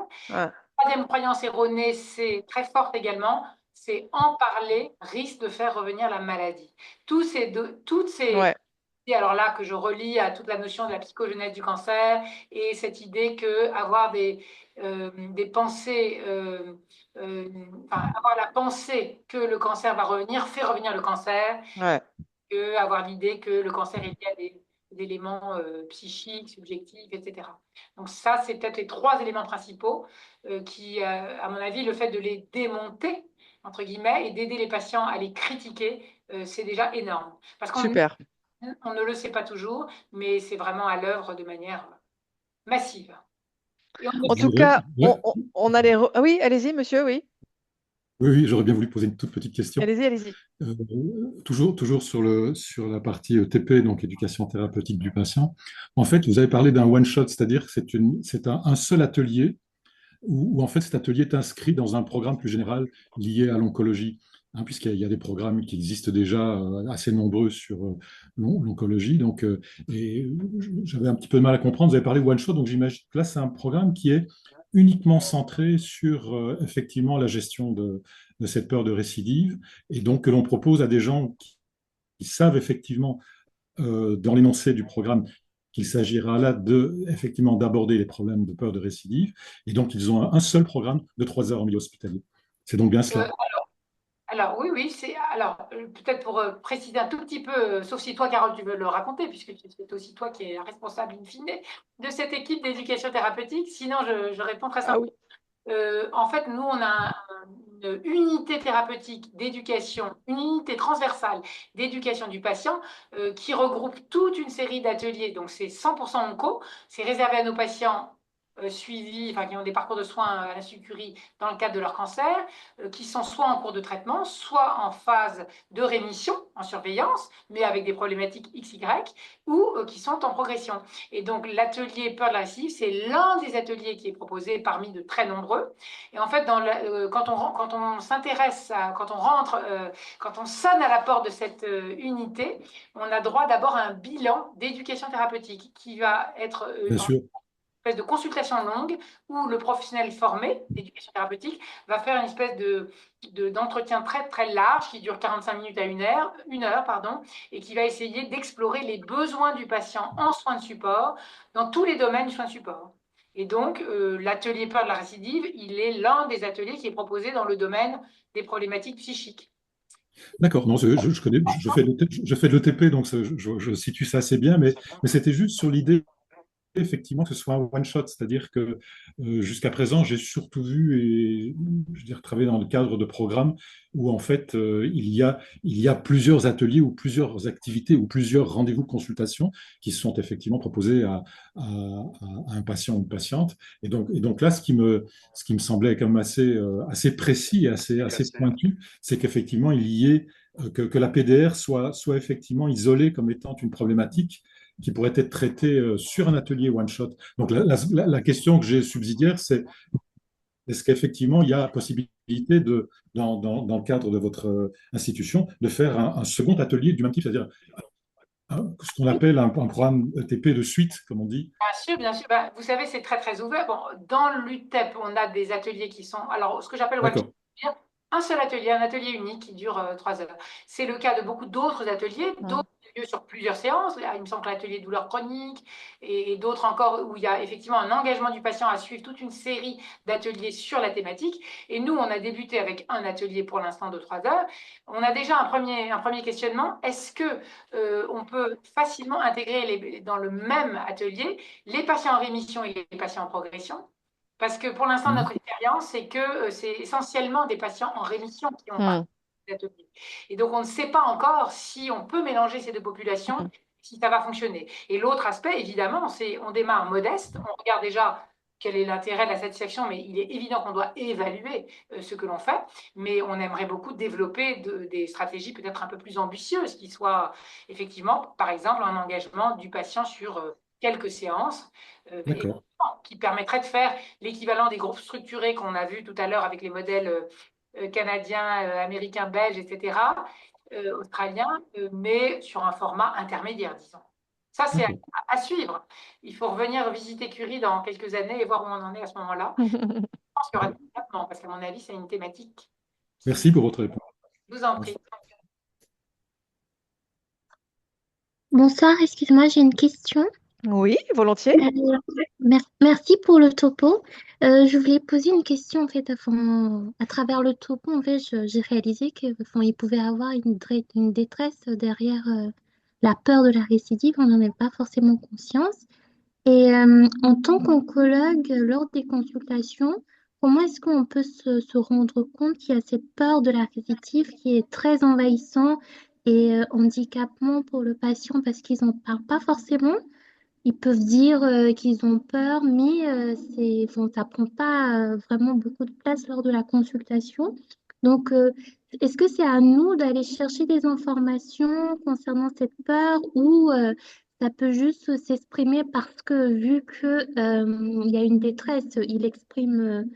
Troisième croyance erronée, c'est très forte également, c'est en parler risque de faire revenir la maladie. Toutes ces idées, alors là, que je relie à toute la notion de la psychogenèse du cancer et cette idée que avoir des pensées, avoir la pensée que le cancer va revenir fait revenir le cancer, que avoir l'idée que le cancer est lié à des éléments psychiques, subjectifs, etc. Donc ça, c'est peut-être les 3 éléments principaux qui, à mon avis, le fait de les démonter, entre guillemets, et d'aider les patients à les critiquer, c'est déjà énorme. Parce qu'on Super. On ne le sait pas toujours, mais c'est vraiment à l'œuvre de manière massive. Et on En ne- Je tout voudrais, cas, ouais, on a Ah oui, allez-y, monsieur, oui. oui, oui, j'aurais bien voulu poser une toute petite question. Allez-y, allez-y. Toujours sur la partie TP, donc éducation thérapeutique du patient. En fait, vous avez parlé d'un one-shot, c'est-à-dire que c'est un seul atelier où, en fait cet atelier est inscrit dans un programme plus général lié à l'oncologie, hein, puisqu'il y a des programmes qui existent déjà assez nombreux sur l'oncologie. Donc, et j'avais un petit peu de mal à comprendre. Vous avez parlé one shot, donc j'imagine que là c'est un programme qui est uniquement centré sur effectivement la gestion de cette peur de récidive, et donc que l'on propose à des gens qui savent effectivement dans l'énoncé du programme qu'il s'agira là effectivement d'aborder les problèmes de peur de récidive. Et donc, ils ont un seul programme de 3 heures en milieu hospitalier. C'est donc bien euh, cela. alors oui, oui, peut-être pour préciser un tout petit peu, sauf si toi, Carole, tu veux le raconter, puisque c'est aussi toi qui es responsable in fine de cette équipe d'éducation thérapeutique. Sinon, je réponds très Ah simplement. oui. En fait, nous, on a une unité thérapeutique d'éducation, une unité transversale d'éducation du patient qui regroupe toute une série d'ateliers. Donc, c'est 100% onco, c'est réservé à nos patients suivis, enfin, qui ont des parcours de soins à l'Institut Curie dans le cadre de leur cancer, qui sont soit en cours de traitement, soit en phase de rémission, en surveillance, mais avec des problématiques XY, ou qui sont en progression. Et donc, l'atelier peur de la récidive, c'est l'un des ateliers qui est proposé parmi de très nombreux. Et en fait, quand on s'intéresse, quand on rentre, quand on sonne à la porte de cette unité, on a droit d'abord à un bilan d'éducation thérapeutique qui va être Bien en sûr. espèce de consultation longue où le professionnel formé d'éducation thérapeutique va faire une espèce d'entretien très, très large qui dure 45 minutes à une heure, pardon, et qui va essayer d'explorer les besoins du patient en soins de support dans tous les domaines du soin de support. Et donc, l'atelier peur de la récidive, il est l'un des ateliers qui est proposé dans le domaine des problématiques psychiques. D'accord. Non, je connais, je fais de l'ETP, donc je situe ça assez bien, mais c'était juste sur l'idée effectivement que ce soit un one-shot, c'est-à-dire que jusqu'à présent, j'ai surtout vu et je veux dire, travailler dans le cadre de programmes où en fait il y a plusieurs ateliers ou plusieurs activités ou plusieurs rendez-vous consultations qui sont effectivement proposés à un patient ou une patiente. Et donc là, ce qui me semblait quand même assez précis et assez pointu, c'est qu'effectivement il y ait que la PDR soit effectivement isolée comme étant une problématique qui pourrait être traité sur un atelier one-shot. Donc la question que j'ai subsidiaire, c'est est-ce qu'effectivement il y a possibilité dans le cadre de votre institution, de faire un second atelier du même type, c'est-à-dire ce qu'on appelle un programme ETP de suite, comme on dit. Bien sûr, bien sûr. Ben, vous savez, c'est très, très ouvert. Bon, dans l'UTEP, on a des ateliers qui sont. Alors, ce que j'appelle one shot, D'accord. c'est-à-dire un seul atelier, un atelier unique qui dure 3 heures. C'est le cas de beaucoup d'autres ateliers, d'autres lieux sur plusieurs séances. Là, il me semble que l'atelier douleur chronique et d'autres encore où il y a effectivement un engagement du patient à suivre toute une série d'ateliers sur la thématique. Et nous, on a débuté avec un atelier pour l'instant de 3 heures. On a déjà un premier questionnement. Est-ce que on peut facilement intégrer dans le même atelier les patients en rémission et les patients en progression? Parce que pour l'instant, Mhm. notre expérience, c'est que c'est essentiellement des patients en rémission qui ont Hmm. participé à cet atelier. Et donc, on ne sait pas encore si on peut mélanger ces deux populations, si ça va fonctionner. Et l'autre aspect, évidemment, c'est on démarre modeste, on regarde déjà quel est l'intérêt de la satisfaction, mais il est évident qu'on doit évaluer ce que l'on fait, mais on aimerait beaucoup développer des stratégies peut-être un peu plus ambitieuses, qui soient effectivement, par exemple, un engagement du patient sur quelques séances, et D'accord. qui permettrait de faire l'équivalent des groupes structurés qu'on a vus tout à l'heure avec les modèles canadiens, américains, belges, etc., australiens, mais sur un format intermédiaire, disons. Ça, c'est D'accord. à suivre. Il faut revenir visiter Curie dans quelques années et voir où on en est à ce moment-là. Je pense qu'il y aura des développements, parce qu'à mon avis, c'est une thématique Merci qui pour votre réponse. vous en prie. Bonsoir, excuse-moi, j'ai une question. Oui, volontiers. Merci pour le topo. Je voulais poser une question en fait. Enfin, à travers le topo, en fait, j'ai réalisé que, enfin, il pouvait avoir une détresse derrière la peur de la récidive. On n'en avait pas forcément conscience. Et en tant qu'oncologue, lors des consultations, comment est-ce qu'on peut se rendre compte qu'il y a cette peur de la récidive qui est très envahissant et handicapant pour le patient parce qu'ils n'en parlent pas forcément. Ils peuvent dire qu'ils ont peur, mais bon, ça prend pas vraiment beaucoup de place lors de la consultation. Donc, est-ce que c'est à nous d'aller chercher des informations concernant cette peur ou ça peut juste s'exprimer parce que vu que il y a une détresse, il exprime,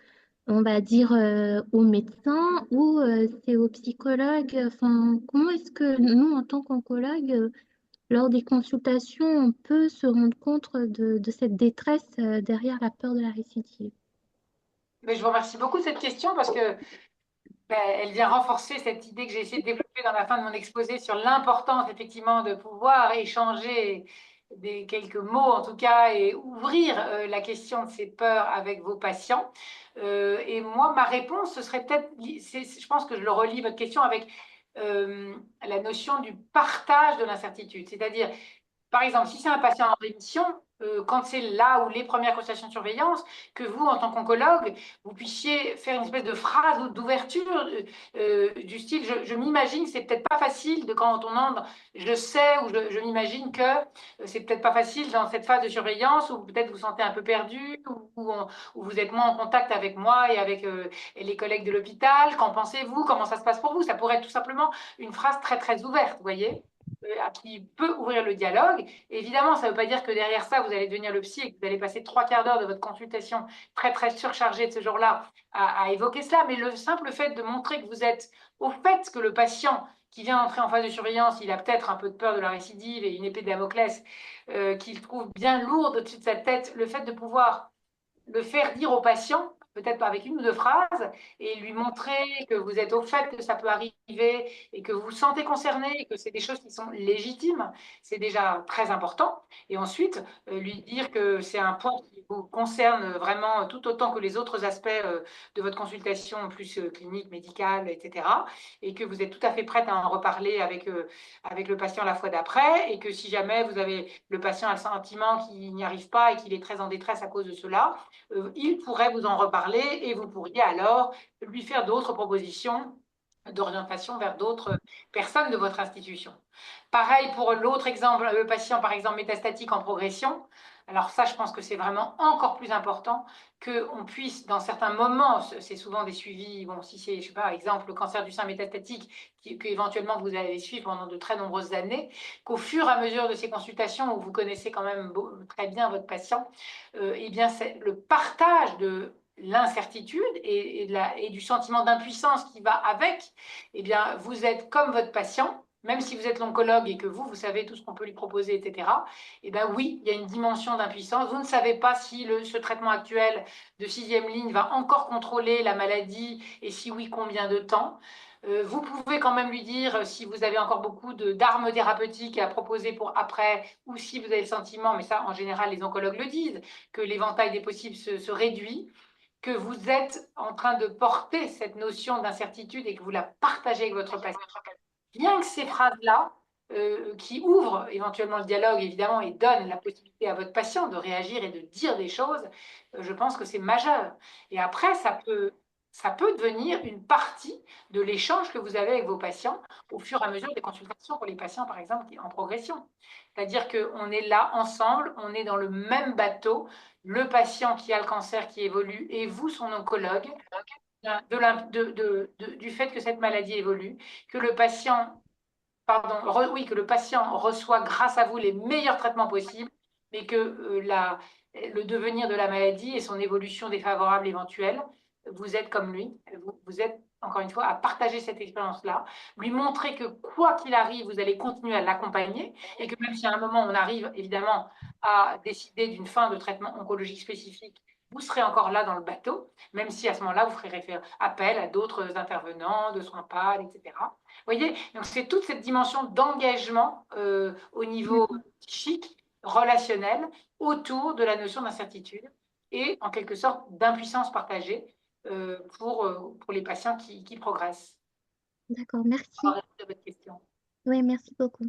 on va dire, au médecin ou c'est au psychologue. Enfin, comment est-ce que nous, en tant qu'oncologue, lors des consultations, on peut se rendre compte de cette détresse derrière la peur de la récidive. Mais je vous remercie beaucoup de cette question parce que elle vient renforcer cette idée que j'ai essayé de développer dans la fin de mon exposé sur l'importance effectivement de pouvoir échanger quelques mots en tout cas et ouvrir la question de ces peurs avec vos patients. Et moi, ma réponse, ce serait peut-être, je pense que je le relie votre question avec la notion du partage de l'incertitude. C'est-à-dire, par exemple, si c'est un patient en rémission, quand c'est là où les premières consultations de surveillance, que vous, en tant qu'oncologue, vous puissiez faire une espèce de phrase d'ouverture du style, je m'imagine, c'est peut-être pas facile de quand on entre, je sais ou je m'imagine que c'est peut-être pas facile dans cette phase de surveillance où peut-être vous vous sentez un peu perdu, où vous êtes moins en contact avec moi et avec les collègues de l'hôpital. Qu'en pensez-vous? Comment ça se passe pour vous? Ça pourrait être tout simplement une phrase très très ouverte, vous voyez, qui peut ouvrir le dialogue. Évidemment, ça ne veut pas dire que derrière ça, vous allez devenir le psy et que vous allez passer 3 quarts d'heure de votre consultation très, très surchargée de ce jour-là à évoquer cela. Mais le simple fait de montrer que vous êtes au fait que le patient qui vient entrer en phase de surveillance, il a peut-être un peu de peur de la récidive et une épée de Damoclès qu'il trouve bien lourde au-dessus de sa tête, le fait de pouvoir le faire dire au patient, peut-être avec une ou deux phrases, et lui montrer que vous êtes au fait que ça peut arriver et que vous vous sentez concerné et que c'est des choses qui sont légitimes, c'est déjà très important. Et ensuite, lui dire que c'est un point qui vous concerne vraiment tout autant que les autres aspects de votre consultation plus clinique, médicale, etc. Et que vous êtes tout à fait prête à en reparler avec le patient la fois d'après et que si jamais vous avez le patient a le sentiment qu'il n'y arrive pas et qu'il est très en détresse à cause de cela, il pourrait vous en reparler et vous pourriez alors lui faire d'autres propositions d'orientation vers d'autres personnes de votre institution. Pareil pour l'autre exemple, le patient par exemple métastatique en progression. Alors ça, je pense que c'est vraiment encore plus important qu'on puisse, dans certains moments, c'est souvent des suivis, bon, si c'est, je sais pas, exemple, le cancer du sein métastatique, qu'éventuellement vous allez suivre pendant de très nombreuses années, qu'au fur et à mesure de ces consultations, où vous connaissez quand même très bien votre patient, eh bien, c'est le partage de l'incertitude et du sentiment d'impuissance qui va avec, eh bien, vous êtes comme votre patient, même si vous êtes l'oncologue et que vous savez tout ce qu'on peut lui proposer, etc., eh bien oui, il y a une dimension d'impuissance. Vous ne savez pas si ce traitement actuel de sixième ligne va encore contrôler la maladie et si oui, combien de temps. Vous pouvez quand même lui dire si vous avez encore beaucoup d'armes thérapeutiques à proposer pour après, ou si vous avez le sentiment, mais ça en général les oncologues le disent, que l'éventail des possibles se réduit, que vous êtes en train de porter cette notion d'incertitude et que vous la partagez avec votre patient. Bien que ces phrases-là, qui ouvrent éventuellement le dialogue, évidemment, et donnent la possibilité à votre patient de réagir et de dire des choses, je pense que c'est majeur. Et après, ça peut devenir une partie de l'échange que vous avez avec vos patients au fur et à mesure des consultations pour les patients, par exemple, en progression. C'est-à-dire qu'on est là ensemble, on est dans le même bateau, le patient qui a le cancer qui évolue et vous, son oncologue, du fait que cette maladie évolue, que le patient, oui, que le patient reçoit grâce à vous les meilleurs traitements possibles, mais que le devenir de la maladie et son évolution défavorable éventuelle, vous êtes comme lui, vous êtes encore une fois à partager cette expérience-là, lui montrer que quoi qu'il arrive, vous allez continuer à l'accompagner et que même si à un moment on arrive évidemment à décider d'une fin de traitement oncologique spécifique, vous serez encore là dans le bateau, même si à ce moment-là, vous ferez appel à d'autres intervenants, de soins PAL, etc. Vous voyez, donc c'est toute cette dimension d'engagement au niveau psychique, relationnel, autour de la notion d'incertitude et en quelque sorte d'impuissance partagée pour les patients qui progressent. D'accord, merci. Pour répondre à votre question. Oui, merci beaucoup.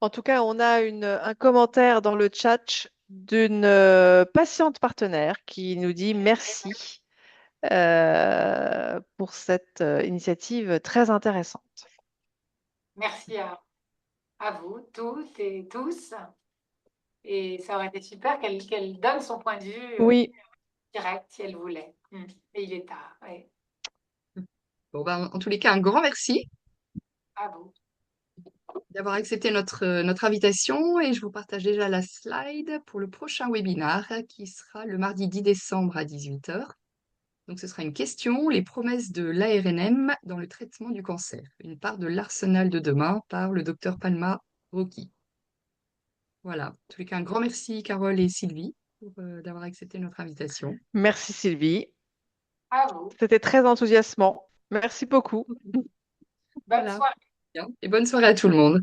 En tout cas, on a un commentaire dans le chat d'une patiente partenaire qui nous dit merci. pour cette initiative très intéressante. Merci à vous toutes et tous. Et ça aurait été super qu'elle donne son point de vue Oui, direct si elle voulait. Et il est tard. Ouais. Bon, ben, en tous les cas, un grand merci À vous. d'avoir accepté notre invitation et je vous partage déjà la slide pour le prochain webinaire qui sera le mardi 10 décembre à 18 heures. Donc, ce sera une question, les promesses de l'ARNM dans le traitement du cancer, une part de l'arsenal de demain par le docteur Palma Rocky. Voilà. En tous les cas, un grand merci, Carole et Sylvie, d'avoir accepté notre invitation. merci Sylvie. À vous. C'était très enthousiasmant. Merci beaucoup. Bonne Voilà. soirée. Bien. Et bonne soirée à tout le monde.